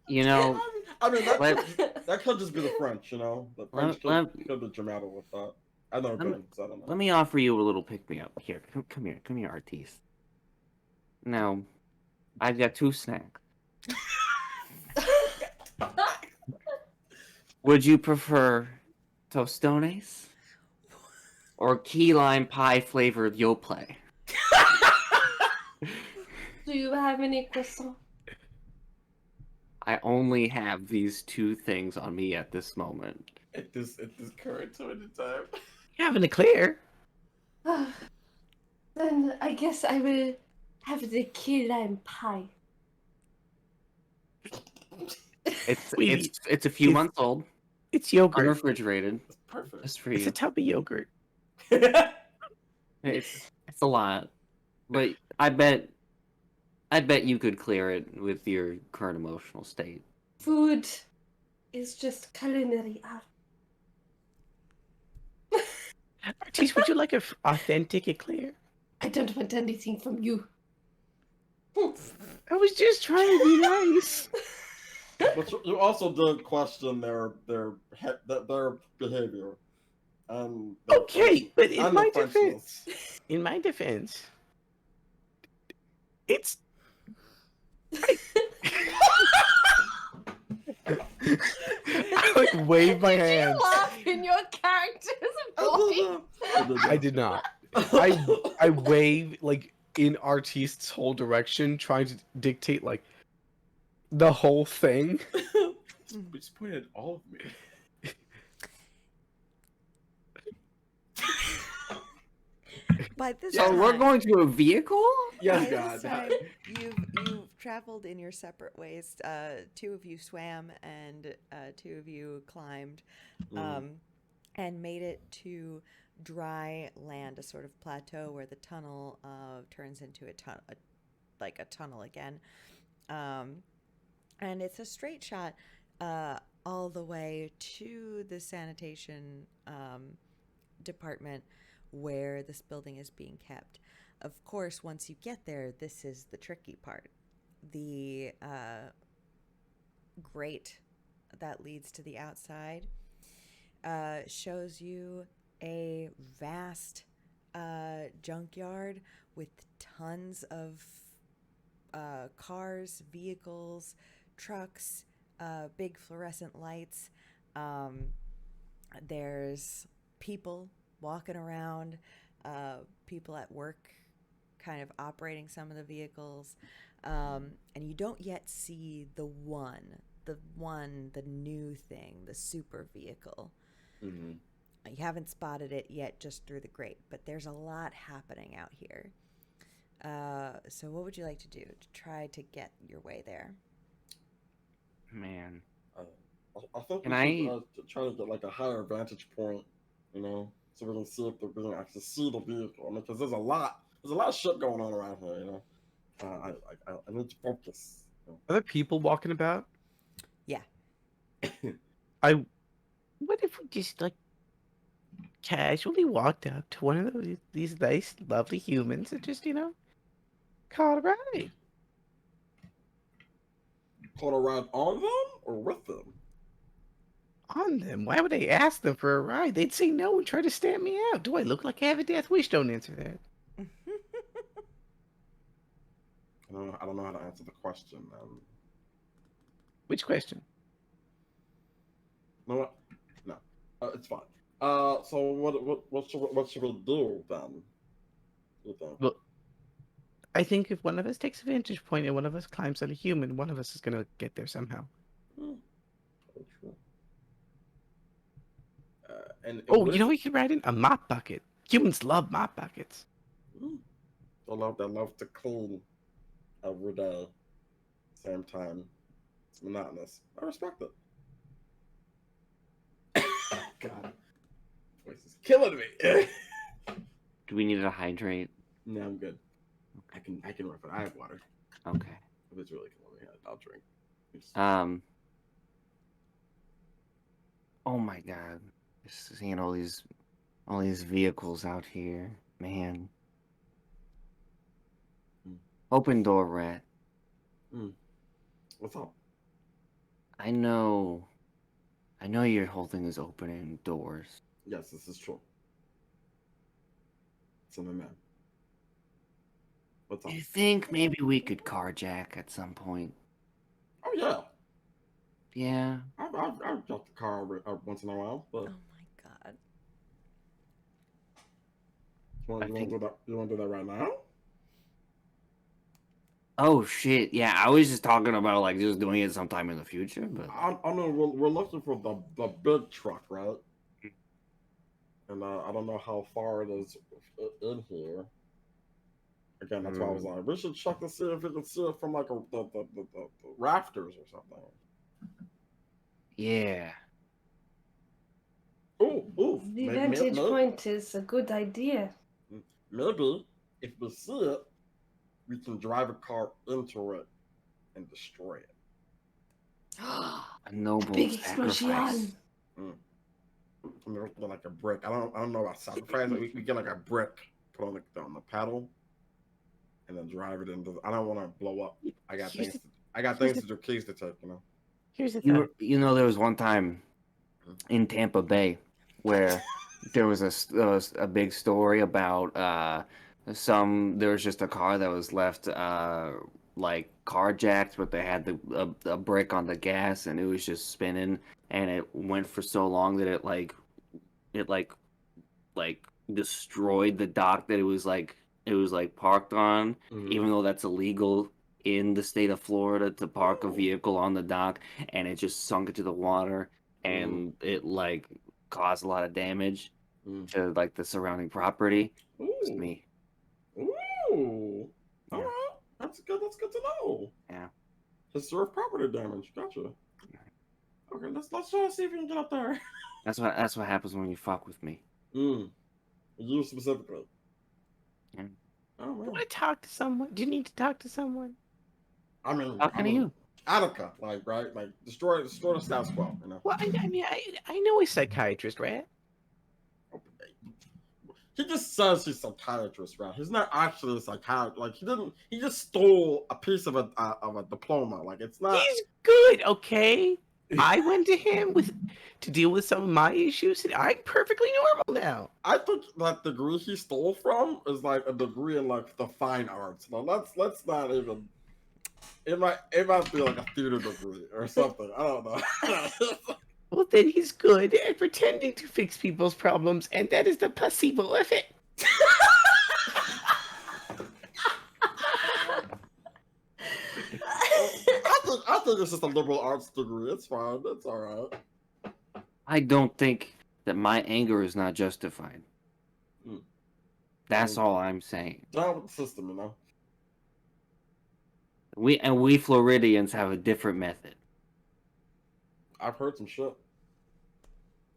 you know, I mean, Let- that could just be the French, you know. The French Let- could be dramatic with that. I've never been, so I don't know. let me offer you a little pick me up. Here, come here, artiste. Now, I've got 2 snacks. Would you prefer tostones or key lime pie flavored Yoplait? Do you have any croissant? I only have these 2 things on me at this moment. At this current point in time. Having a clear. Then I guess I will have the key lime pie. It's a few If- months old, It's yogurt. unrefrigerated. It's perfect. Just for It's you. a tub of yogurt. It's a lot, but I bet you could clear it with your current emotional state. Food is just culinary art. Artiste, would you like an authentic eclair? I don't want anything from you. I was just trying to be nice. But you also did question their behavior. And their Okay, but in and my their Frenchness. defense, it's. I like wave my hands. Laugh in your character's voice. I did not. I wave like in Artiste's whole direction, trying to dictate like the whole thing. Just pointed at all of me. By this So time, we're going to a vehicle? Yes, by God. this time, you've traveled in your separate ways. 2 of you swam, and 2 of you climbed, and made it to dry land, a sort of plateau where the tunnel turns into a tunnel again, and it's a straight shot all the way to the sanitation department where this building is being kept. Of course, once you get there, this is the tricky part. The grate that leads to the outside shows you a vast junkyard with tons of cars, vehicles, trucks, big fluorescent lights. There's people walking around, people at work kind of operating some of the vehicles, and you don't yet see the new thing, the super vehicle. Mm-hmm. You haven't spotted it yet just through the grate, but there's a lot happening out here. So what would you like to do to try to get your way there? Man. I think Can we should try to get like a higher vantage point, you know, so we can see if we can actually see the vehicle. I mean, because there's a lot of shit going on around here, you know. I need to focus. You know? Are there people walking about? Yeah. What if we just like casually walked up to one of these nice, lovely humans and just called a ride? caught a ride on them or with them? On them. Why would I ask them for a ride? They'd say no and try to stamp me out. Do I look like I have a death wish? Don't answer that. I don't know how to answer the question. Which question? You know what? No, it's fine. So what should we do then? You think? Well, I think if one of us takes a vantage point and one of us climbs on a human, one of us is gonna get there somehow. Very true. And Oh, what you is know it- we could ride in a mop bucket. Humans love mop buckets. Mm. They love to clean every day. Same time, it's monotonous. I respect it. God, voice is killing me. Do we need to hydrate? No, I'm good. I can run it. I have water. Okay. If it's really killing me, I'll drink. Oh my God. Just seeing all these vehicles out here, man. Mm. Open door, Rat. What's up? I know your whole thing is opening doors. Yes, this is true. It's in the man. What's up? Do you think maybe we could carjack at some point? Oh yeah, Yeah. I've got the car once in a while, but Oh my god. you want to do that? You want to do that right now? Oh shit. Yeah, I was just talking about like just doing it sometime in the future, but I mean, we're looking for the big truck, right? And I don't know how far it is in here. Again, that's why I was like, we should check to see if we can see it from like the rafters or something. yeah. Ooh, The vantage point is a good idea. Maybe if we see it, we can drive a car into it and destroy it. A noble Big sacrifice. explosion. I mean, we get like a brick. I don't know about sacrifice. we get like a brick, put on the paddle, and then drive it into. I don't want to blow up. I got Here's things. the- I got here's things to do. Keys to take. You know. Here's the thing. You know, there was one time in Tampa Bay where there was a big story about there was just a car that was left like carjacked, but they had a brick on the gas and it was just spinning, and it went for so long that it destroyed the dock that it was parked on, even though that's illegal in the state of Florida to park a vehicle on the dock, and it just sunk into the water and it like caused a lot of damage to like the surrounding property. It's Ooh. me. Ooh. Yeah. All right. That's good. That's good to know. Yeah. Historic property damage. Gotcha. Okay, let's try to see if we can get up there. That's what happens when you fuck with me. You specifically. Yeah. Oh You man. want to talk to someone? Do you need to talk to someone? I mean, Talking to you. Attica, right? Like destroy the status quo. You know. Well, I mean, I know a psychiatrist, right? He just says he's a psychiatrist, right? He's not actually a psychiatrist. Like he didn't. He just stole a piece of a diploma. Like it's not. He's good, okay? I went to him to deal with some of my issues, and I'm perfectly normal now. I think that degree he stole from is like a degree in like the fine arts. Now let's not even. It might be like a theater degree or something. I don't know. Well, then he's good at pretending to fix people's problems, and that is the placebo effect. I think it's just a liberal arts degree. It's fine. It's all right. I don't think that my anger is not justified. That's all I'm saying. Down with the system, you know. We Floridians have a different method. I've heard some shit.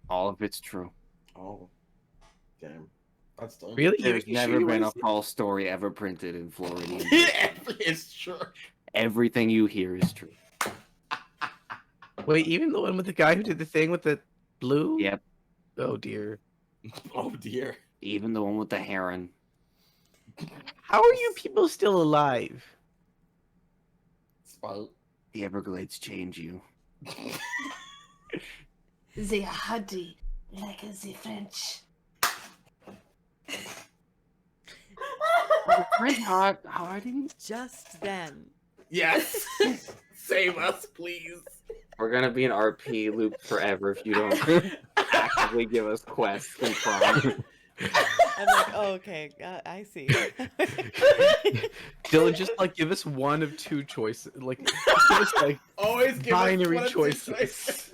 All of it's true. Oh, damn. That's done. Really? There's You sure never you been a wanna see- false story ever printed in Floridian. It's true. Everything you hear is true. Wait, even the one with the guy who did the thing with the blue? Yep. Oh dear. Oh dear. Even the one with the heron. How are you people still alive? Spite. The Everglades change you. The hardy, like the French. French Harding? Just then, Yes. Save us, please. We're gonna be an RP loop forever if you don't actively give us quests and prompts. I'm like, oh, okay, I see. Dylan, just like give us one of two choices. Like, just give us like Always give binary us one of two choices.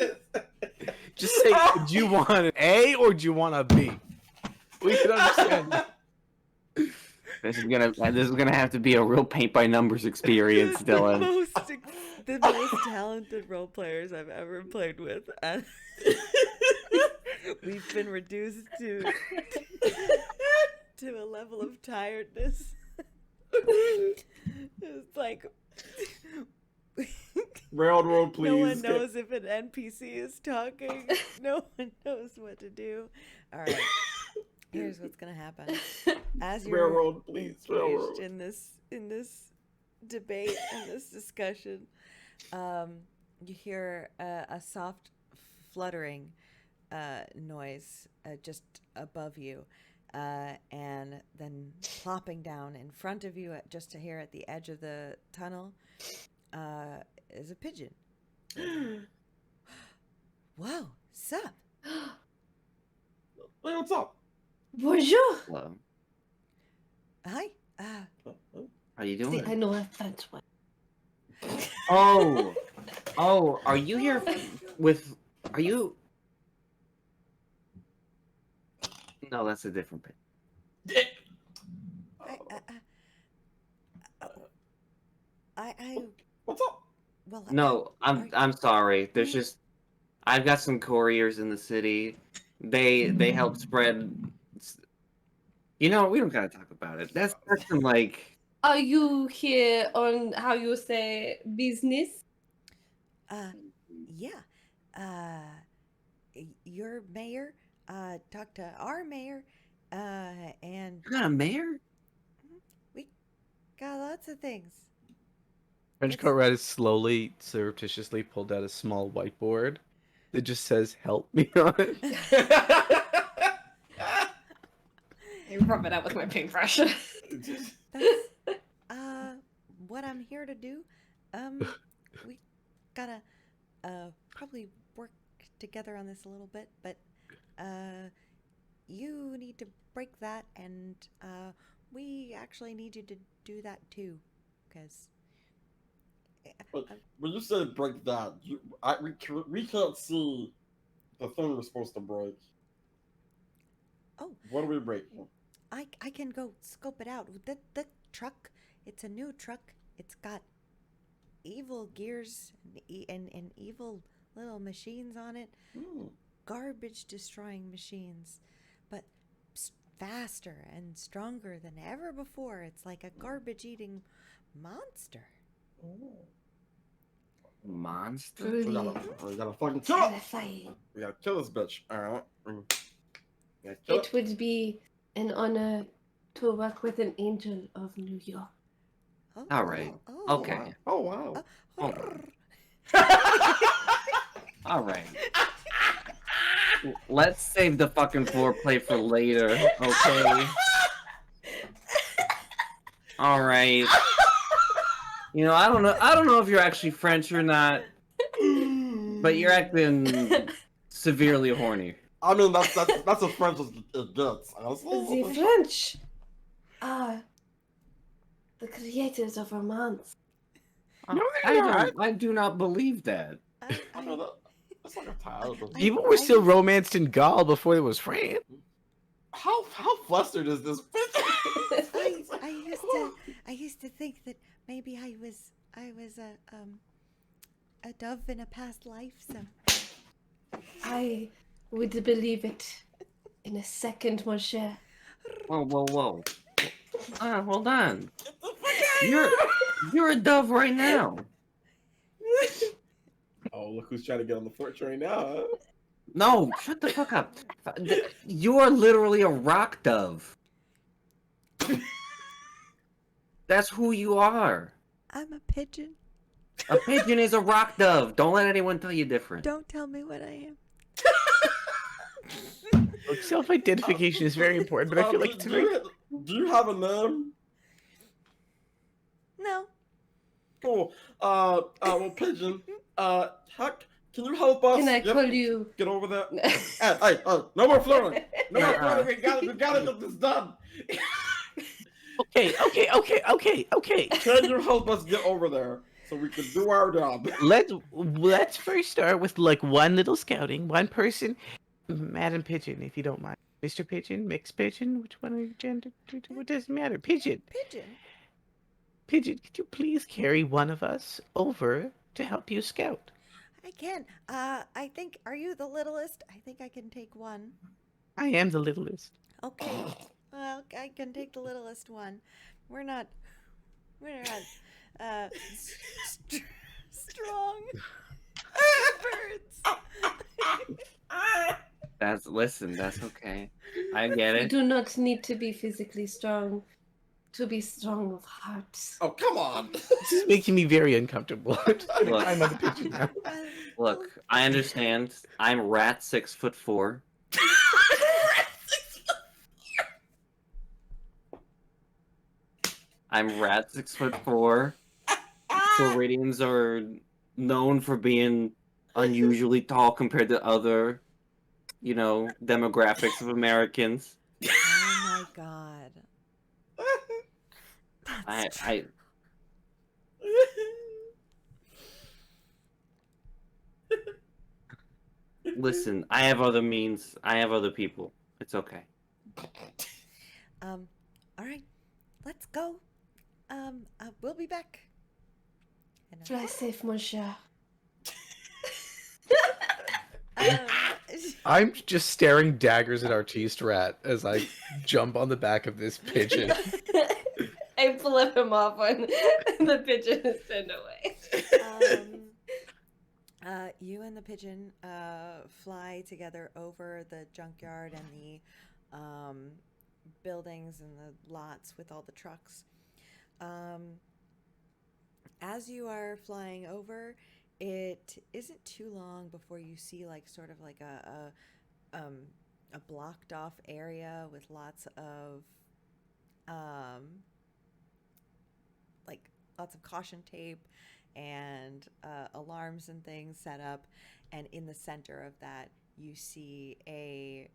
Just say, do you want an A or do you want a B? We can understand. This is gonna have to be a real paint by numbers experience, Dylan. The most talented role players I've ever played with, and we've been reduced to a level of tiredness. It's like Railroad, please. no one knows if an NPC is talking. No one knows what to do. All right, here's what's gonna happen. As you're Railroad, please. engaged Railroad. in this debate and this discussion, you hear a soft fluttering noise just above you, and then plopping down in front of you, just to hear at the edge of the tunnel, is a pigeon. Whoa, sup? Hey, what's up? Bonjour. Hello. Hi. How you See, doing? I know a French one. Oh, are you here with? Are you? No, that's a different pit. I What's up? well. No, I'm sorry. There's just I've got some couriers in the city. They help spread. You know, we don't gotta talk about it. That's some like. Are you here on how you say business? Yeah. Your mayor talked to our mayor, and You got a mayor? we got lots of things. Trenchcoat Red is slowly, surreptitiously pulled out a small whiteboard that just says "Help me" on it. I rub it out with my paintbrush. That's what I'm here to do. We gotta probably work together on this a little bit, but you need to break that, and we actually need you to do that too, because But when you said break that, we can't see the thing we're supposed to break. Oh. What are we breaking? I can go scope it out. The truck, it's a new truck. It's got evil gears and evil little machines on it. Garbage destroying machines, but faster and stronger than ever before. It's like a garbage eating monster. Monster? We Truly gotta fucking kill it. terrifying. We gotta kill this bitch. Alright. We gotta kill It would be an honor to work with an angel of New York. Oh, All right. oh, Okay. Oh wow. Hold All right. Let's save the fucking foreplay for later, okay? All right. You know, I don't know if you're actually French or not, but you're acting severely horny. I mean that's as French as it gets. The French are the creators of romance. I do not believe that. I know that. That's like a title. People were still romanced in Gaul before there was France. How flustered is this bitch? I used to think that maybe I was a dove in a past life. So I would believe it in a second, mon cher. Whoa. Hold on. You're a dove right now. Oh, look who's trying to get on the fort train now, huh? No, shut the fuck up. You're literally a rock dove. That's who you are. I'm a pigeon. A pigeon is a rock dove. Don't let anyone tell you different. Don't tell me what I am. Look, self-identification is very important, but I feel like it's very... Do you have a name? No. Cool. Well, pigeon. Heck, can you help us? Can I Yep, call you? Get over there. Hey, no more flirting. No more Uh-uh. flirting. We gotta get this done. Okay. Can you help us get over there so we can do our job? Let's first start with like one little scouting, one person. Madam Pigeon, if you don't mind. Mr. Pigeon, mixed pigeon, which one are you gender? What doesn't matter. Pigeon. Pigeon. Pigeon, could you please carry one of us over to help you scout? I can. I think. Are you the littlest? I think I can take one. I am the littlest. Okay. Well, I can take the littlest one. We're not. Strong. Birds. That's okay. I get You it. do not need to be physically strong to be strong of heart. Oh, come on. This is making me very uncomfortable. I'm just gonna Look. climb on the pigeon now. Look, I understand. I'm rat 6'4". I'm rat 6'4". Floridians are known for being unusually tall compared to other, demographics of Americans. Oh my god. That's I listen. I have other means. I have other people. It's okay. all right. Let's go. We'll be back. And Fly safe, mon cher. um, I'm just staring daggers at Artiste Rat as I jump on the back of this pigeon. I flip him off when the pigeon is turned away. you and the pigeon fly together over the junkyard and the buildings and the lots with all the trucks. As you are flying over, it isn't too long before you see like sort of like a blocked off area with lots of lots of caution tape and alarms and things set up, and in the center of that you see a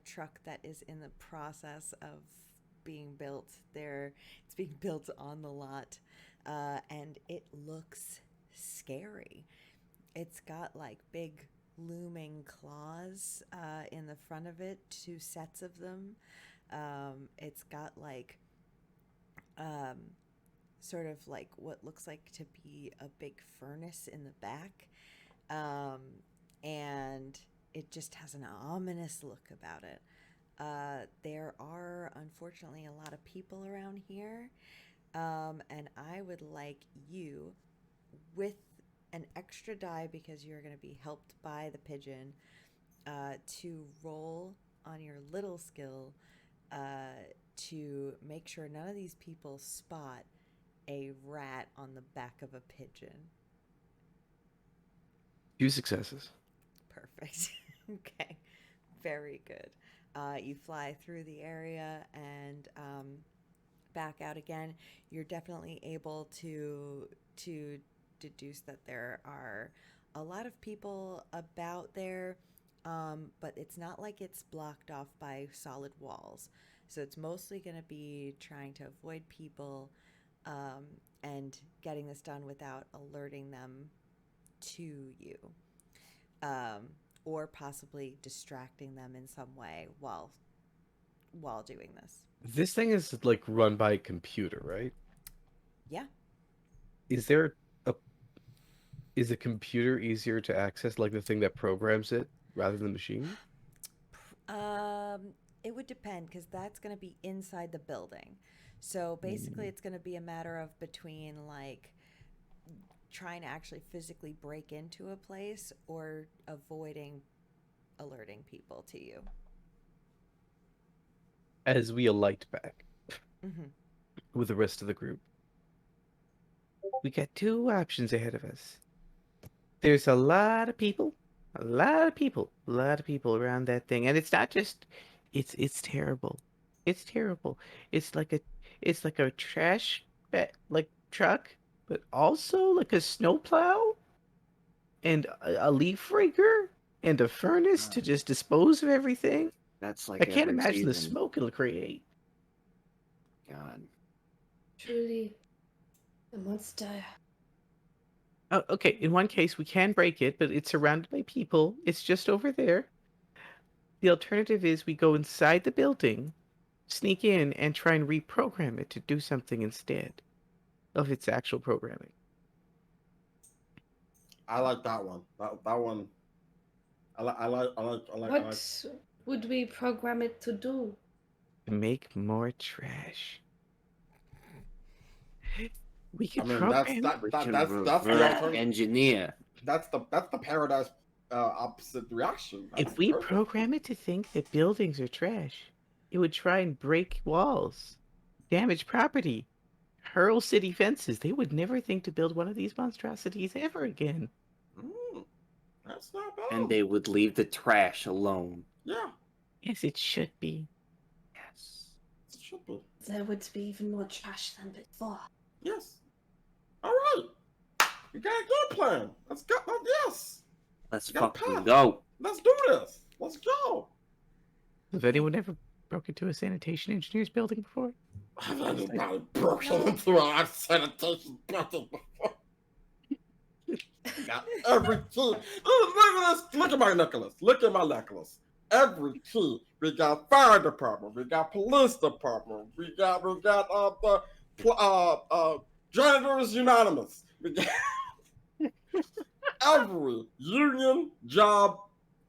truck that is in the process of being built there. It's being built on the lot, and it looks scary. It's got like big looming claws in the front of it, 2 sets of them. It's got like sort of like what looks like to be a big furnace in the back, and it just has an ominous look about it. There are unfortunately a lot of people around here, and I would like you, with an extra die because you're going to be helped by the pigeon, to roll on your little skill to make sure none of these people spot a rat on the back of a pigeon. 2 successes. Perfect. Okay. Very good. You fly through the area and back out again. You're definitely able to deduce that there are a lot of people about there, but it's not like it's blocked off by solid walls. So it's mostly going to be trying to avoid people and getting this done without alerting them to you, or possibly distracting them in some way while doing this. This thing is like run by a computer, right? Yeah. Is a computer easier to access, like the thing that programs it, rather than the machine? It would depend, because that's going to be inside the building. So basically, it's going to be a matter of between like trying to actually physically break into a place or avoiding alerting people to you. As we alight back Mm-hmm. with the rest of the group. We got two options ahead of us. There's a lot of people, a lot of people around that thing, and it's not just, it's terrible. It's terrible. It's like a, it's like a trash like truck, but also like a snowplow and a leaf raker and a furnace to just dispose of everything. That's like I can't every imagine the season. smoke it'll create. God. Truly, a monster. Okay, in one case we can break it, but it's surrounded by people. It's just over there. The alternative is we go inside the building, sneak in, and try and reprogram it to do something instead of its actual programming. I like that one. That one. I like. What would we program it to do? To make more trash. We I can mean, program that's We that, can that's the reverse alternative. engineer. That's the paradise opposite reaction. That's If we perfect. program it to think that buildings are trash, it would try and break walls, damage property, hurl city fences. They would never think to build one of these monstrosities ever again. That's not bad. And they would leave the trash alone. Yeah, Yes, it should be. Yes. it should be. There would be even more trash than before. Yes. All right. We got a good plan. Let's go. Yes. Let's You got fucking path. go. Let's do this. Let's go. Has anyone ever broke into a sanitation engineer's building before? I've anybody broken into our sanitation building before. Got every key. Look at this. Look at my necklace. Look at my necklace. Every key. We got fire department. We got police department. We got janitors unanimous. We got every union job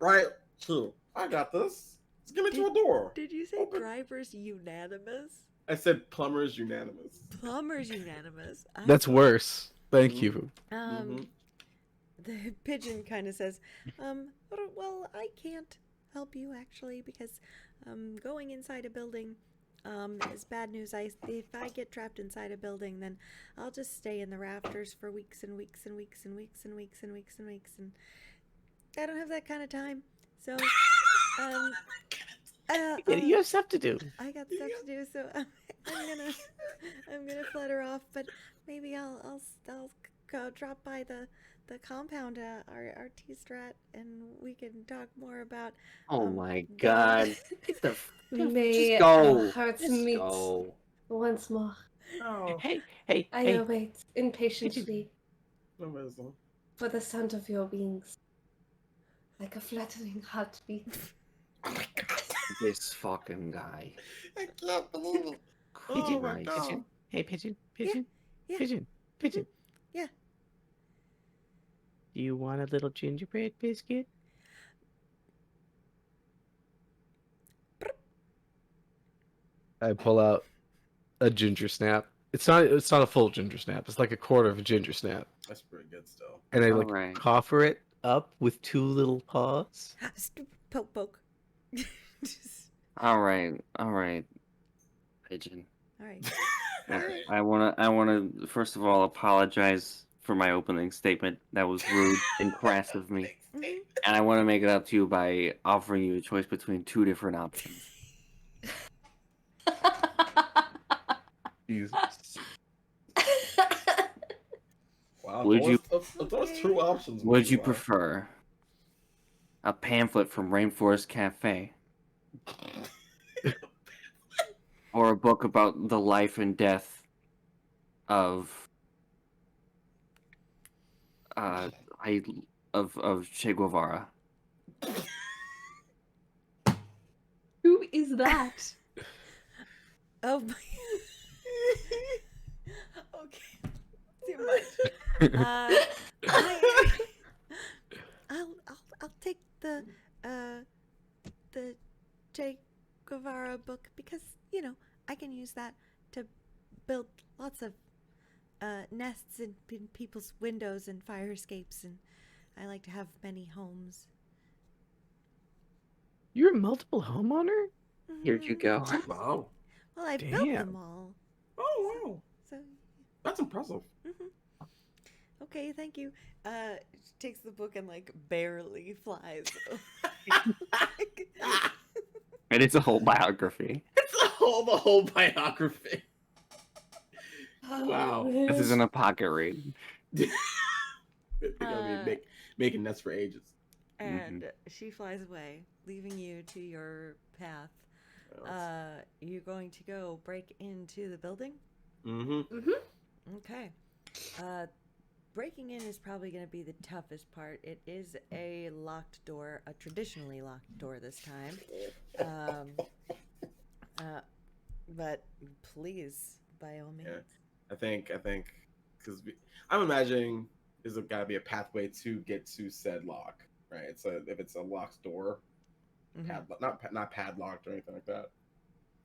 right here. I got this. Just give me to a door. Did you say Open. drivers unanimous? I said plumbers unanimous. Plumbers unanimous. That's worse. Thank you. Um, the pigeon kind of says, well, I can't help you actually because going inside a building is bad news. If I get trapped inside a building, then I'll just stay in the rafters for weeks and weeks and weeks and weeks and weeks and weeks and weeks, and I don't have that kind of time. So, You have stuff to do. I got stuff to do, so I'm gonna flutter off. But maybe I'll go drop by the compound, our T-Strat, and we can talk more about. Oh my god. Get the May just go. our hearts Just meet go. once more. Oh, Hey, I await impatiently amazing. for the sound of your wings, like a fluttering heartbeat. This fucking guy. I can't believe it. Oh Pigeon, my god. pigeon. Hey, pigeon, yeah. pigeon. Yeah. Do you want a little gingerbread biscuit? I pull out a ginger snap. It's not a full ginger snap. It's like a quarter of a ginger snap. That's pretty good still. And I All like right. coffer it up with two little paws. Poke. All right, pigeon. All right. I wanna first of all apologize for my opening statement. That was rude and crass of me, Mhm. and I want to make it up to you by offering you a choice between two different options. Jesus. Wow. Would you- If those two options. Would you wow. prefer a pamphlet from Rainforest Cafe or a book about the life and death of Che Guevara? Who is that? Oh my. Okay. Too much. I'll take the Che Guevara book because I can use that to build lots of nests in people's windows and fire escapes, and I like to have many homes. You're a multiple homeowner? Here you go. Wow. Well, I built Damn. them all, Oh wow. so. That's impressive. Mhm. Okay, thank you. She takes the book and like barely flies. And it's a whole biography. It's the whole biography. Wow. This isn't a pocket read. They're gonna Uh, be making nets for ages. and she flies away, leaving you to your path. You're going to go break into the building? Mm-hmm. Okay. Breaking in is probably going to be the toughest part. It is a locked door, a traditionally locked door this time. But please, by all means. Yeah. I think, because I'm imagining there's got to be a pathway to get to said lock, right? So if it's a locked door, Mhm. not padlocked or anything like that.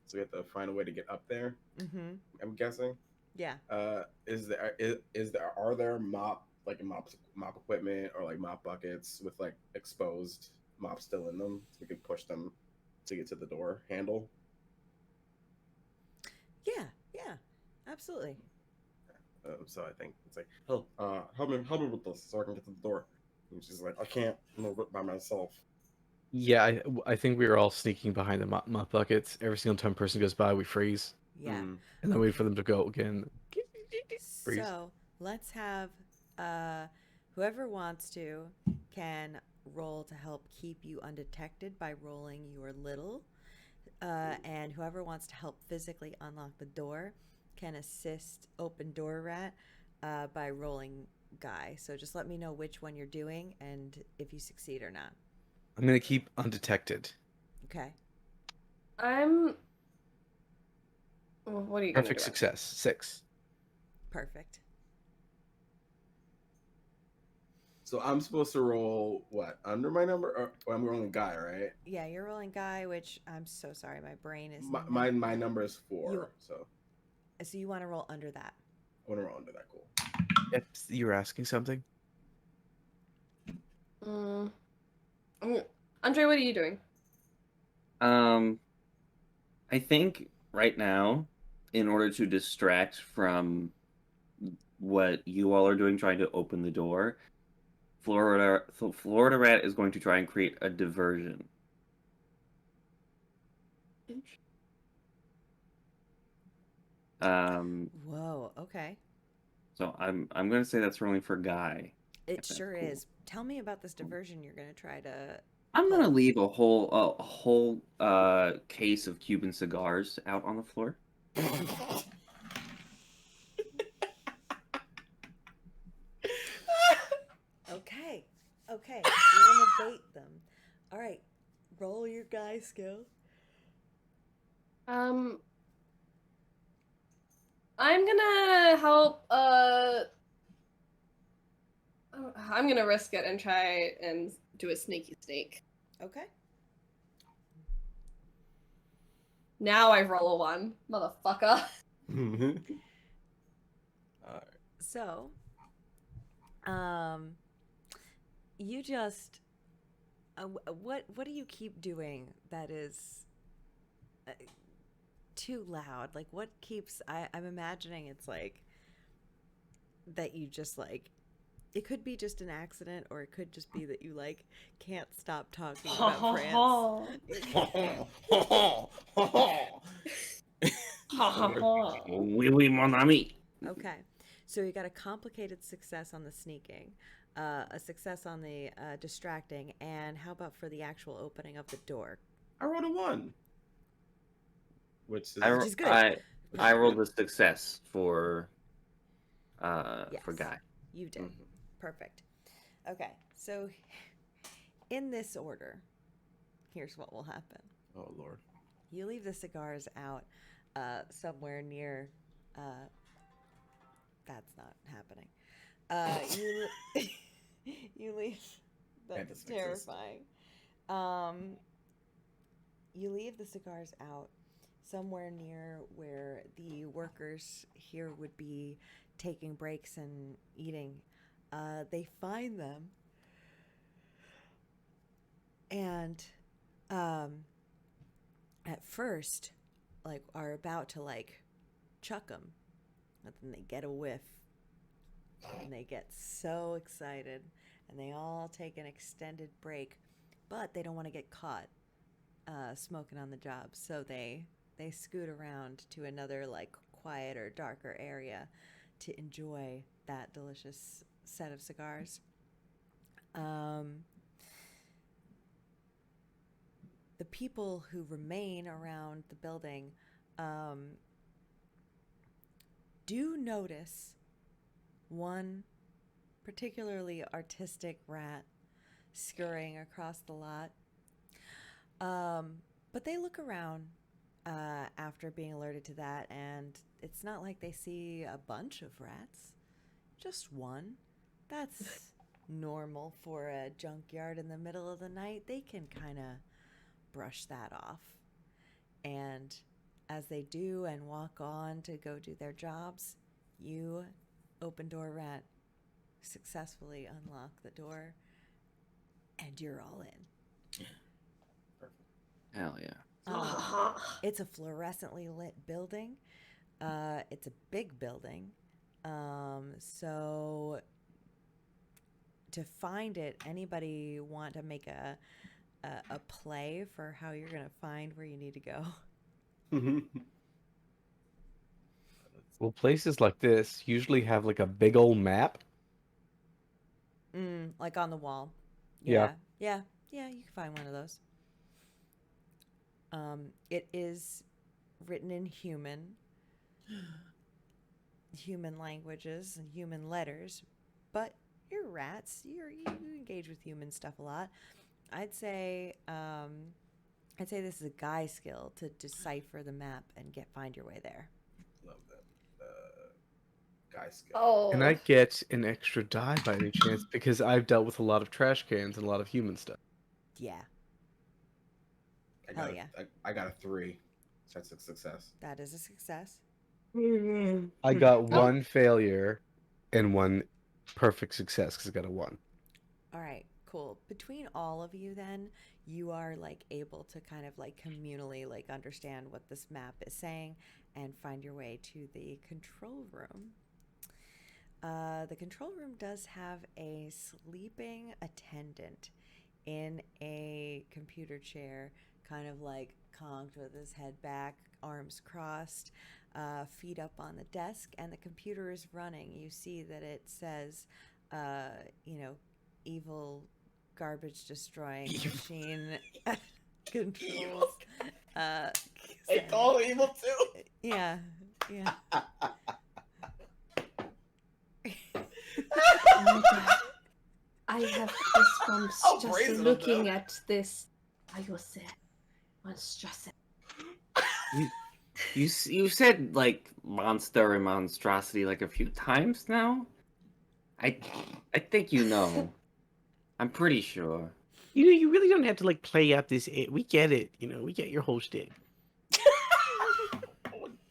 So we have to find a way to get up there. Mhm. I'm guessing. Yeah. Are there mop equipment or like mop buckets with like exposed mops still in them, so we can push them to get to the door handle? Yeah. Yeah. Absolutely. So I think it's like, help me with this so I can get to the door. And she's like, I can't move it by myself. Yeah, I think we were all sneaking behind the mop buckets. Every single time a person goes by, we freeze. Yeah. And then wait for them to go again. Freeze. So let's have whoever wants to can roll to help keep you undetected by rolling your little. And whoever wants to help physically unlock the door can assist Open Door Rat by rolling Guy. So just let me know which one you're doing and if you succeed or not. I'm gonna keep undetected. Okay. I'm. Well, what are you gonna Perfect do? success. 6. Perfect. So I'm supposed to roll what, under my number, or I'm rolling Guy, right? Yeah, you're rolling Guy, which I'm so sorry, my brain is. My number is 4, so So you want to roll under that? I want to roll under that. Cool. Yep. You were asking something? Andre, what are you doing? I think right now, in order to distract from what you all are doing, trying to open the door, Florida Rat is going to try and create a diversion. Whoa. Okay. So I'm going to say that's rolling for Guy. It If that's sure cool. is. Tell me about this diversion you're going to try to. I'm going to leave a whole case of Cuban cigars out on the floor. Okay. Okay. You're going to bait them. All right. Roll your Guy skill. I'm gonna help. I'm gonna risk it and try and do a sneaky snake. Okay. Now I roll a 1, motherfucker. Alright. So, you just what do you keep doing that is too loud? Like, what keeps? I'm imagining it's like that you just like. It could be just an accident, or it could just be that you like can't stop talking about France. Oui, oui, mon ami. Okay, so you got a complicated success on the sneaking, a success on the distracting, and how about for the actual opening of the door? I rolled a 1, which is Which is good. I rolled a success for Yes. Guy. You did. Perfect. Okay, so in this order, here's what will happen. Oh Lord. You leave the cigars out somewhere near. That's not happening. You leave. That's terrifying. You leave the cigars out somewhere near where the workers here would be taking breaks and eating. They find them and at first like are about to like chuck them, but then they get a whiff And they get so excited, and they all take an extended break, but they don't want to get caught smoking on the job, so they scoot around to another like quieter, darker area to enjoy that delicious set of cigars. Um, the people who remain around the building um, do notice one particularly artistic rat scurrying across the lot. But they look around after being alerted to that, and it's not like they see a bunch of rats, just one. That's normal for a junkyard in the middle of the night. They can kind of brush that off. And as they do and walk on to go do their jobs, you, open door rat, successfully unlock the door, and you're all in. Hell yeah. It's a fluorescently lit building. It's a big building. So to find it, anybody want to make a play for how you're gonna find where you need to go? Well, places like this usually have like a big old map. Like on the wall. Yeah. Yeah, you can find one of those. It is written in human languages and human letters, but you're rats. You engage with human stuff a lot. I'd say this is a guy skill to decipher the map and find your way there. Love that. Guy skill. Oh. And I get an extra die by any chance because I've dealt with a lot of trash cans and a lot of human stuff. Yeah, I hell got yeah. I got a 3. So that's a success. that is a success. I got one failure and one perfect success because I got a 1. All right, cool. Between all of you, then, you are like able to kind of like communally like understand what this map is saying and find your way to the control room. The control room does have a sleeping attendant in a computer chair, kind of like conked with his head back, arms crossed, feet up on the desk, and the computer is running. You see that it says, evil garbage destroying machine controls. They call it evil too. Yeah. Oh my God. I have goosebumps How just brazen of looking them. at this. I was sad. Monstrosity. You said like monster and monstrosity like a few times now. I think you know. I'm pretty sure. You know, you really don't have to like play up this. We get it. You know, we get your whole shtick.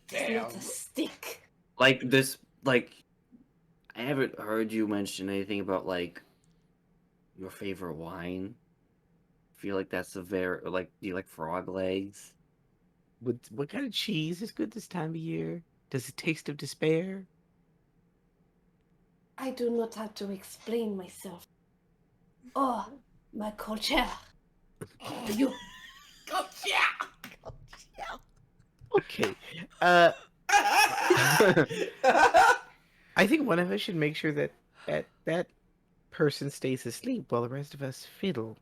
It's not a stick. Like this, like I haven't heard you mention anything about like your favorite wine. I feel like that's a very like. Do you like frog legs? What kind of cheese is good this time of year? Does it taste of despair? I do not have to explain myself. Oh, my culture. You. Okay. I think one of us should make sure that person stays asleep while the rest of us fiddle.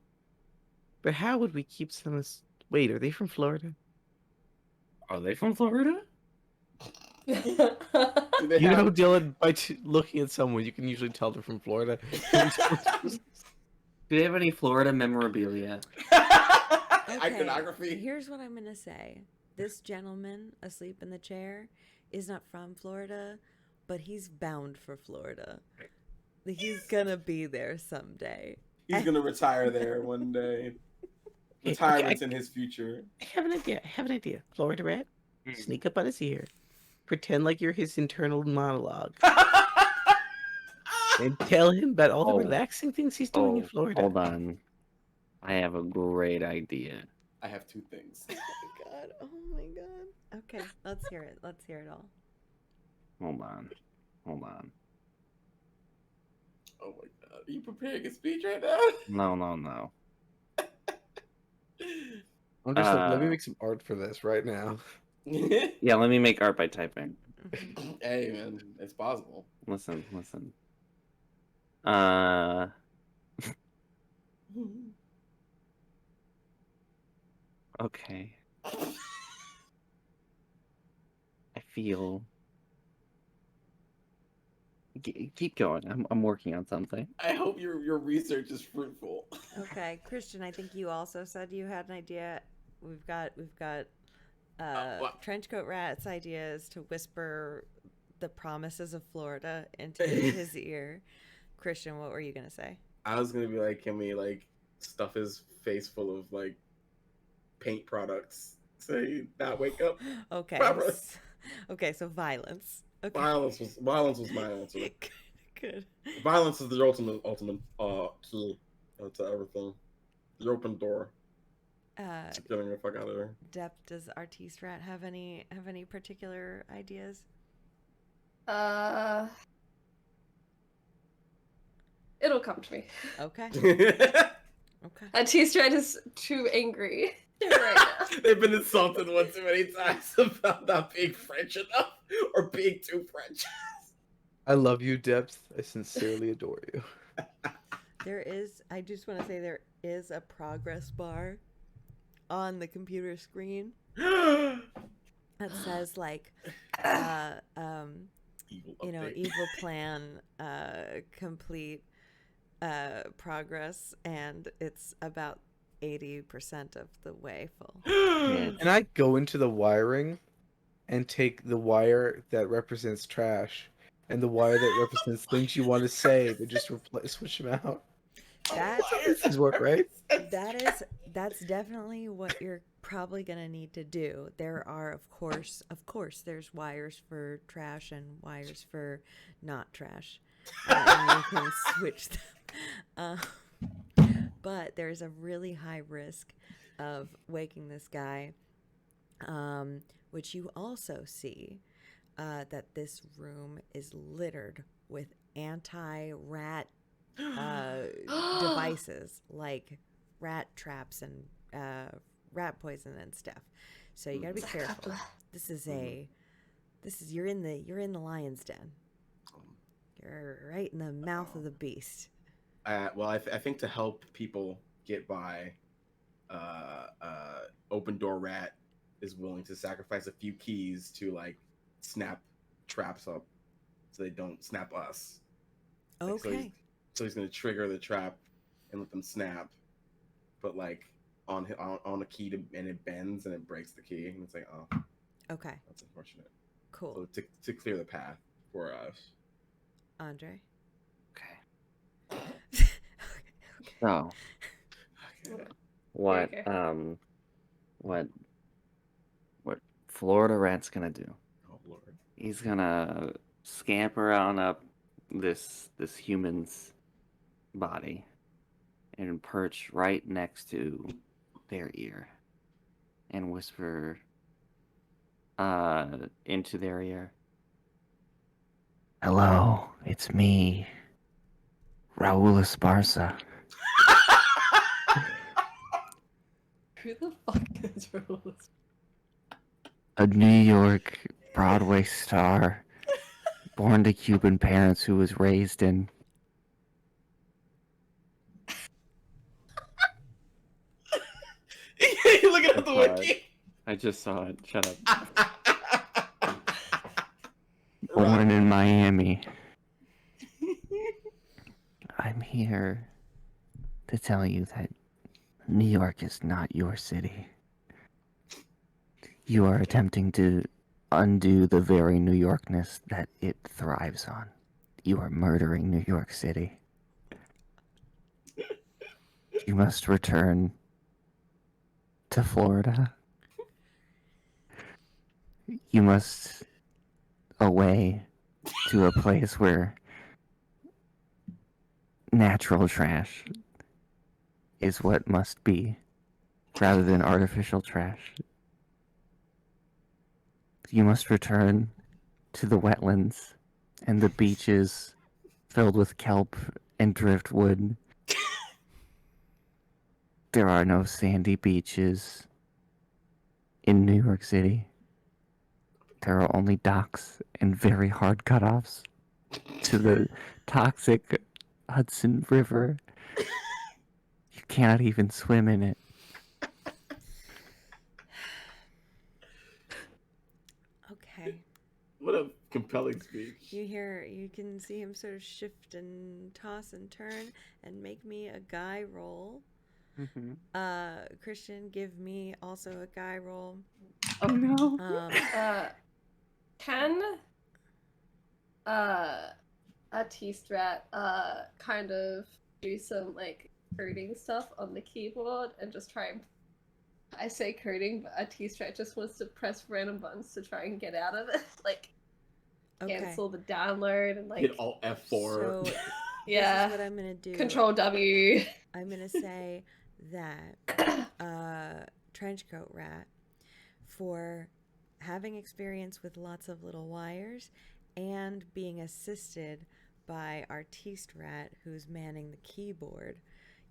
But how would we keep some of... Wait, are they from Florida? Are they from Florida? Do they You have- know, Dylan, by looking at someone, you can usually tell they're from Florida. Do they have any Florida memorabilia? Iconography. Here's what I'm going to say. This gentleman asleep in the chair is not from Florida, but he's bound for Florida. He's going to be there someday. He's gonna retire there one day. Okay, Retirement's in his future. I have an idea. Florida Rat, Hmm. sneak up on his ear. Pretend like you're his internal monologue. And tell him about all the Oh. relaxing things he's doing in Oh, Florida. hold on. I have a great idea. I have 2 things. Oh my god. Okay, let's hear it. Let's hear it all. Hold on. Oh my god. Are you preparing a speech right now? No. I'm just like, let me Uh, make some art for this right now. Yeah, let me make art by typing. Mhm. Hey man, it's possible. Listen. Uh, okay. I feel. Keep going. I'm working on something. I hope your research is fruitful. Okay, Christian, I think you also said you had an idea. We've got What? Trenchcoat Rat's idea is to whisper the promises of Florida into his ear. Christian, what were you gonna say? I was gonna be like, can we like stuff his face full of like paint products so he not wake up? Okay. Properly. Okay, so violence. Okay. Violence was my answer. Good. Violence is the ultimate key to everything. The open door. Uh, To getting the fuck out of there. Depp, does Artiste Rat have any particular ideas? It'll come to me. Okay. Okay. T-Stride is too angry right now. They've been insulted one too many times about not being French enough or being too French. I love you, Depth. I sincerely adore you. I just want to say there is a progress bar on the computer screen that says like Evil you know, update. evil plan complete progress, and it's about 80% of the way full. And I go into the wiring and take the wire that represents trash and the wire that represents things you want to save and just switch them out. That's This is work, right? that's definitely what you're probably gonna need to do. There are of course there's wires for trash and wires for not trash, and you can switch them. But there's a really high risk of waking this guy, which you also see that this room is littered with anti-rat devices like rat traps and rat poison and stuff. So you gotta be careful. This is you're in the lion's den. You're right in the mouth of the beast. Well, I think to help people get by, Open Door Rat is willing to sacrifice a few keys to like snap traps up, so they don't snap us. Like, Okay. So he's gonna trigger the trap and let them snap, but like on a key and it bends and it breaks the key, and it's like, oh, Okay. that's unfortunate. Cool. So to clear the path for us. Andre. Okay. So, what Okay. what Florida Rat's gonna do? Oh Lord. He's gonna scamper on up this human's body and perch right next to their ear and whisper into their ear. Hello, it's me, Raul Esparza. Who the fuck is Rose? A New York Broadway star, born to Cuban parents who was raised in. You're looking at the wiki. I just saw it. Shut up. Born Born in Miami. I'm here to tell you that New York is not your city. You are attempting to undo the very New Yorkness that it thrives on. You are murdering New York City. You must return to Florida. You must away to a place where natural trash is what must be, rather than artificial trash. You must return to the wetlands and the beaches filled with kelp and driftwood. There are no sandy beaches in New York City. There are only docks and very hard cutoffs to the toxic Hudson River. You cannot even swim in it. Okay. What a compelling speech. You can see him sort of shift and toss and turn and make me a guy roll. Christian, give me also a guy roll. Oh no. Can T-Strat kind of do some like coding stuff on the keyboard and just try and I say coding, but T-Strat just wants to press random buttons to try and get out of it, like Okay. cancel the download and like Hit Alt F4. So this yeah, is what I'm gonna do. Control W. I'm gonna say that Trenchcoat Rat, for having experience with lots of little wires and being assisted by Artiste Rat, who's manning the keyboard,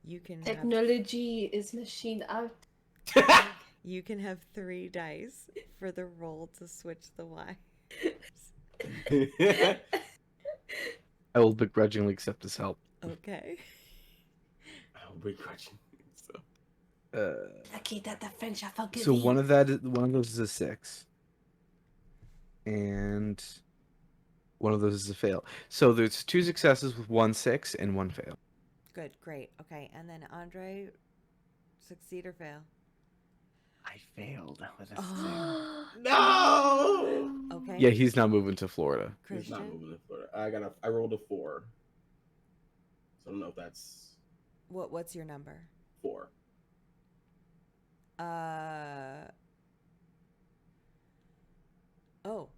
you can have, Technology is machine out. you can have 3 dice for the roll to switch the wires. I will begrudgingly accept his help. Okay. I'll begrudge you. So. Lucky that the French are forgiving. So one of those is a 6, and one of those is a fail. So there's 2 successes with 1 6 and 1 fail. Good, great. Okay, and then Andre, succeed or fail? I failed with a Oh. No. Okay. Yeah, he's not moving to Florida. He's not Christian, moving to Florida. I rolled a 4. So I don't know if that's what's your number? 4. Oh,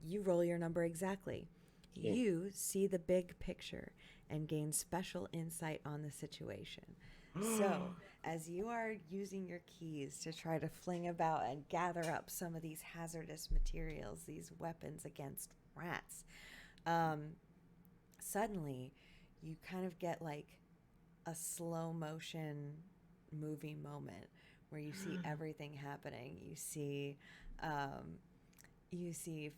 you roll your number exactly. Yeah. You see the big picture and gain special insight on the situation. So, as you are using your keys to try to fling about and gather up some of these hazardous materials, these weapons against rats, suddenly you kind of get like a slow motion movie moment where you see everything happening. You see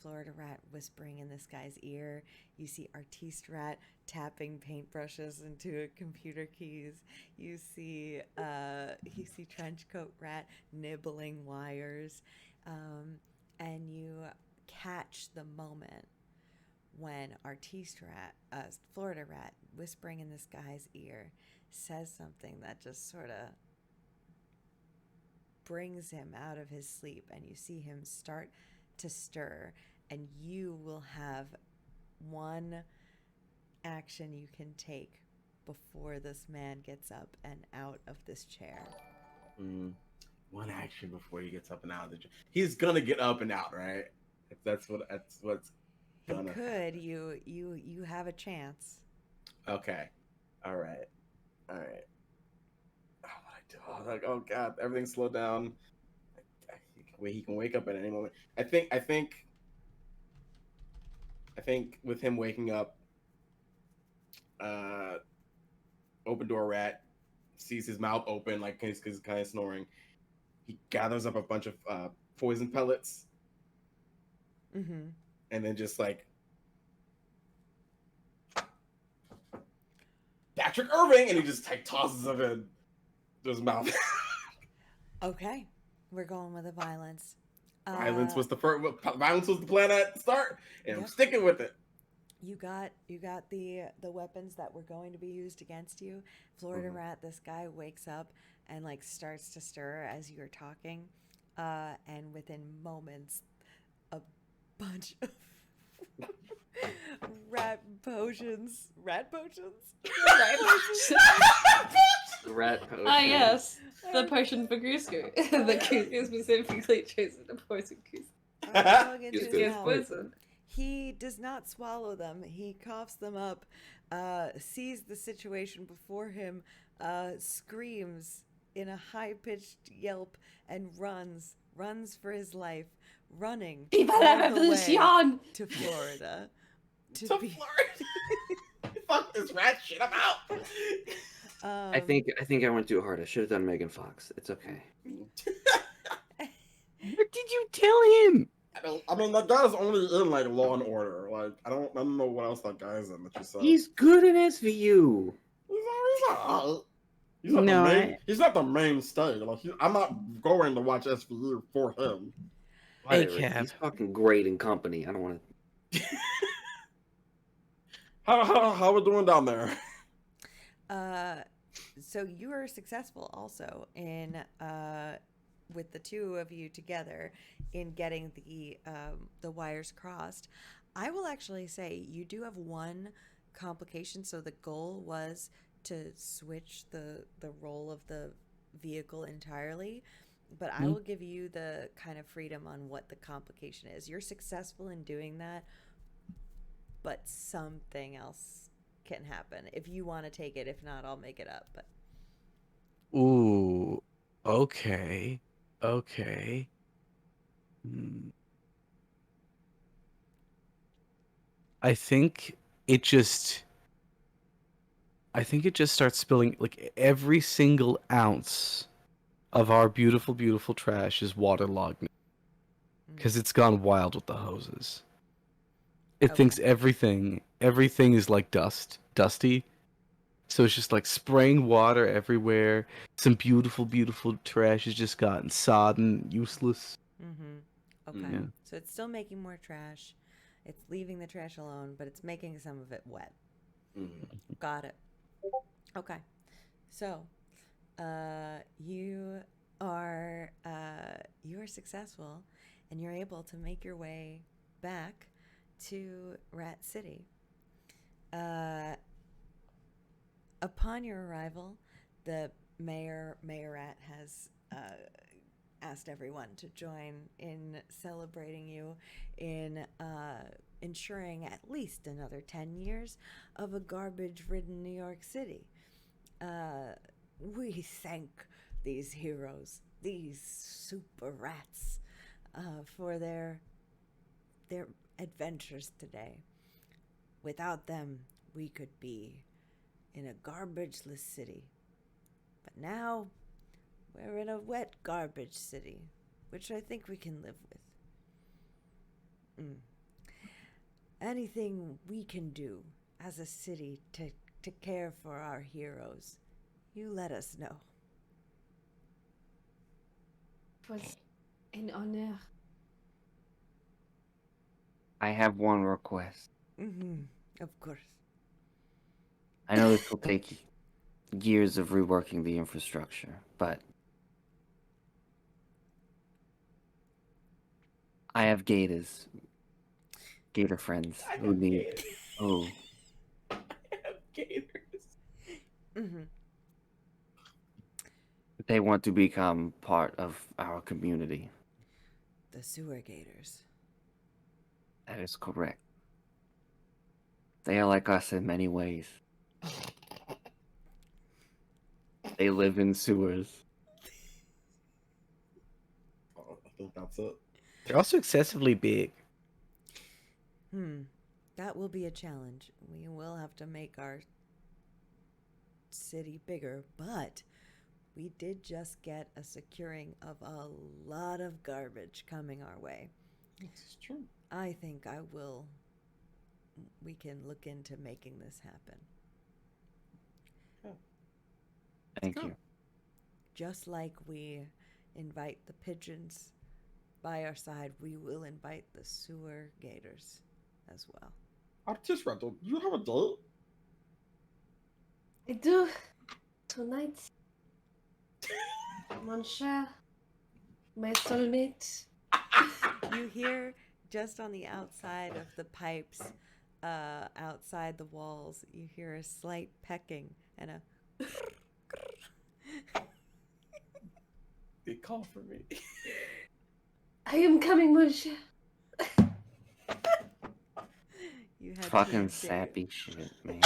Florida Rat whispering in this guy's ear. You see Artiste Rat tapping paintbrushes into computer keys. You see Trenchcoat Rat nibbling wires. And you catch the moment when Artiste Rat, Florida Rat, whispering in this guy's ear, says something that just sort of brings him out of his sleep, and you see him start to stir, and you will have one action you can take before this man gets up and out of this chair. One action before he gets up and out of the chair. He's gonna get up and out, right? That's what's He gonna could. happen. You have a chance. Okay. All right. Oh, what I do? Oh, like, oh God, everything slowed down. He can wake up at any moment. I think with him waking up, Open Door Rat sees his mouth open, like he's kind of snoring. He gathers up a bunch of poison pellets, Mm-hmm. and then just like Patrick Irving, and he just like tosses them in his mouth. Okay, we're going with the violence. Violence was the plan at the start, and I'm Yep. sticking with it. You got the weapons that were going to be used against you. Florida Rat, this guy wakes up and like starts to stir as you're talking, and within moments, a bunch of rat potions. Rat The rat potion. Ah, yes. The potion for Cusco. The Cusco specifically chosen to poison Cusco. Going into It's his It's mouth. poison. He does not swallow them. He coughs them up, sees the situation before him, screams in a high-pitched yelp, and runs for his life, running Viva all la the way revolution! to Florida. To Florida. Fuck this rat shit. I'm out. I think I went too hard. I should have done Megan Fox. It's okay. What did you tell him? I mean, that guy's only in like Law and Order. Like, I don't know what else that guy's in that you said. He's good in SVU. He's alright. He's not No, the main. He's not the mainstay. Like, I'm not going to watch SVU for him. Hey, Whatever. Cap. He's fucking great in company. I don't want to. How we doing down there? So you are successful also in with the two of you together in getting the wires crossed. I will actually say you do have one complication. So the goal was to switch the role of the vehicle entirely, but I will give you the kind of freedom on what the complication is. You're successful in doing that, but something else can happen if you want to take it. If not, I'll make it up. But Ooh, okay. Okay. Hmm. I think it just starts spilling like every single ounce of our beautiful, beautiful trash is waterlogged because it's gone wild with the hoses. It thinks everything is like dusty. So it's just like spraying water everywhere. Some beautiful, beautiful trash has just gotten sodden, useless. okay, Yeah. so it's still making more trash. It's leaving the trash alone, but it's making some of it wet. Got it. Okay, so you are successful, and you're able to make your way back to Rat City. Upon your arrival, the mayorate has asked everyone to join in celebrating you in ensuring at least another 10 years of a garbage-ridden New York City. We thank these heroes, these super rats, for their adventures today. Without them, we could be in a garbageless city. But now, we're in a wet garbage city, which I think we can live with. Anything we can do as a city to care for our heroes, you let us know. It was an honor. I have one request. Of course. I know this will take years of reworking the infrastructure, but I have gator friends who need. Oh, I have gators. they want to become part of our community. The sewer gators. That is correct. They are like us in many ways. They live in sewers. Oh, I think that's it. They're also excessively big. That will be a challenge. We will have to make our city bigger, but we did just get a securing of a lot of garbage coming our way. It's true. I think we can look into making this happen. Thank you. Just like we invite the pigeons by our side, we will invite the sewer gators as well. Artist do you have a date? I do. Tonight. Mon cher. My soulmate. You hear just on the outside of the pipes, outside the walls, you hear a slight pecking and a They call for me. I am coming, mon cher. you had Fucking to sappy shit, man.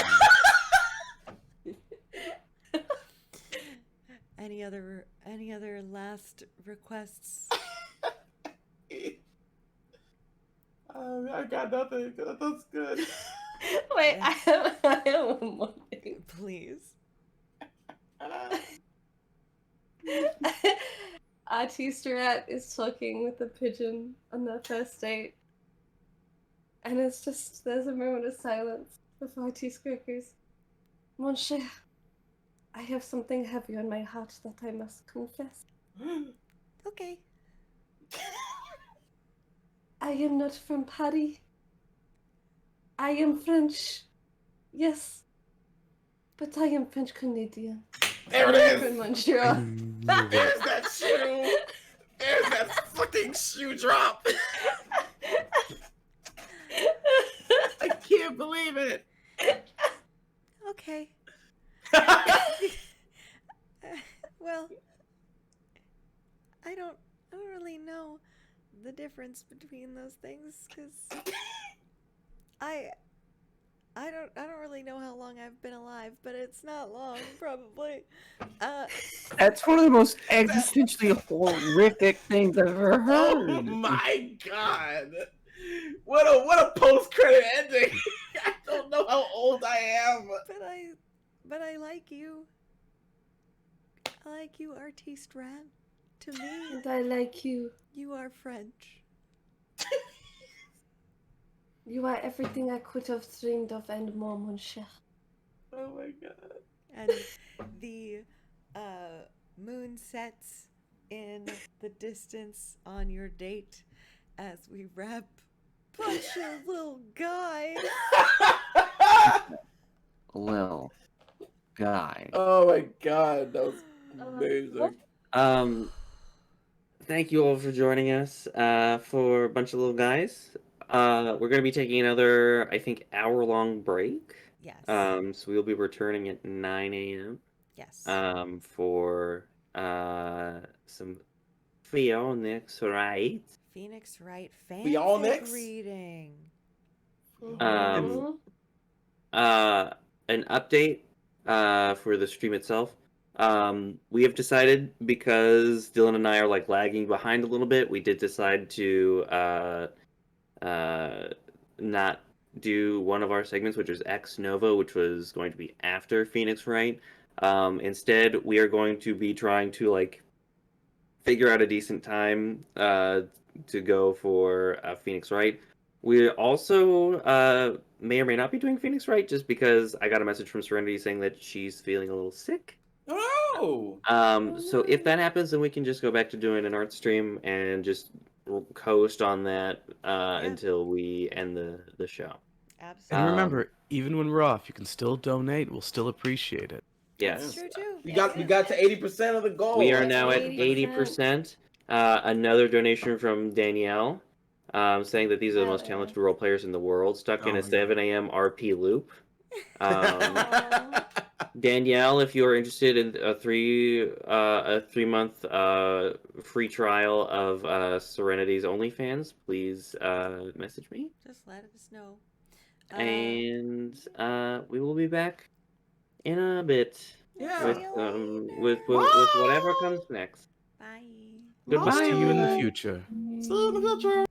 Any other last requests? I got nothing. That's good. Wait, I have one more thing. Please. Artiste Rat is talking with the pigeon on their first date. And it's just, there's a moment of silence before Artiste goes, Mon cher, I have something heavy on my heart that I must confess. Okay. I am not from Paris. I am French. Yes. But I am French Canadian. There I it am from is. Montreal. There's that shoe. There's that fucking shoe drop. I can't believe it. Okay. Well, I don't really know the difference between those things because I don't really know how long I've been alive, but it's not long, probably. That's one of the most existentially horrific things I've ever Oh heard. my god. What a post credit ending. I don't know how old I am. But I like you. I like you, Artiste Rat. To me, And I like you. you are French. You are everything I could have dreamed of and more, mon cher. Oh my god. And the moon sets in the distance on your date as we wrap bunch of little guys. Lil guy. Oh my god, that was what? amazing. Thank you all for joining us for a bunch of little guys. We're going to be taking another, I think, hour-long break. Yes. So we'll be returning at 9 a.m. Yes. For some Phoenix Wright. Phoenix Wright Phoenix? fanfic reading. Mhm. An update for the stream itself. We have decided, because Dylan and I are like lagging behind a little bit, we did decide to not do one of our segments, which was Ex Novo, which was going to be after Phoenix Wright. Instead, we are going to be trying to like figure out a decent time to go for Phoenix Wright. We also may or may not be doing Phoenix Wright, just because I got a message from Serenity saying that she's feeling a little sick. Oh. So if that happens, then we can just go back to doing an art stream and just coast on that until we end the show. Absolutely. And remember, even when we're off, you can still donate. We'll still appreciate it. Yes. That's true too. We got to 80% of the goal. We are That's now at 80%. 80%. Another donation from Danielle, saying that these are the most Hell yeah. talented role players in the world, stuck in Oh, a yeah. 7 a.m. RP loop. Aw. Danielle, if you are interested in a 3-month free trial of Serenity's OnlyFans, please message me, Just let us know. and we will be back in a bit Yeah. with See you with later. whatever comes next. Bye. Goodness to you in the Bye. future. See you in the future.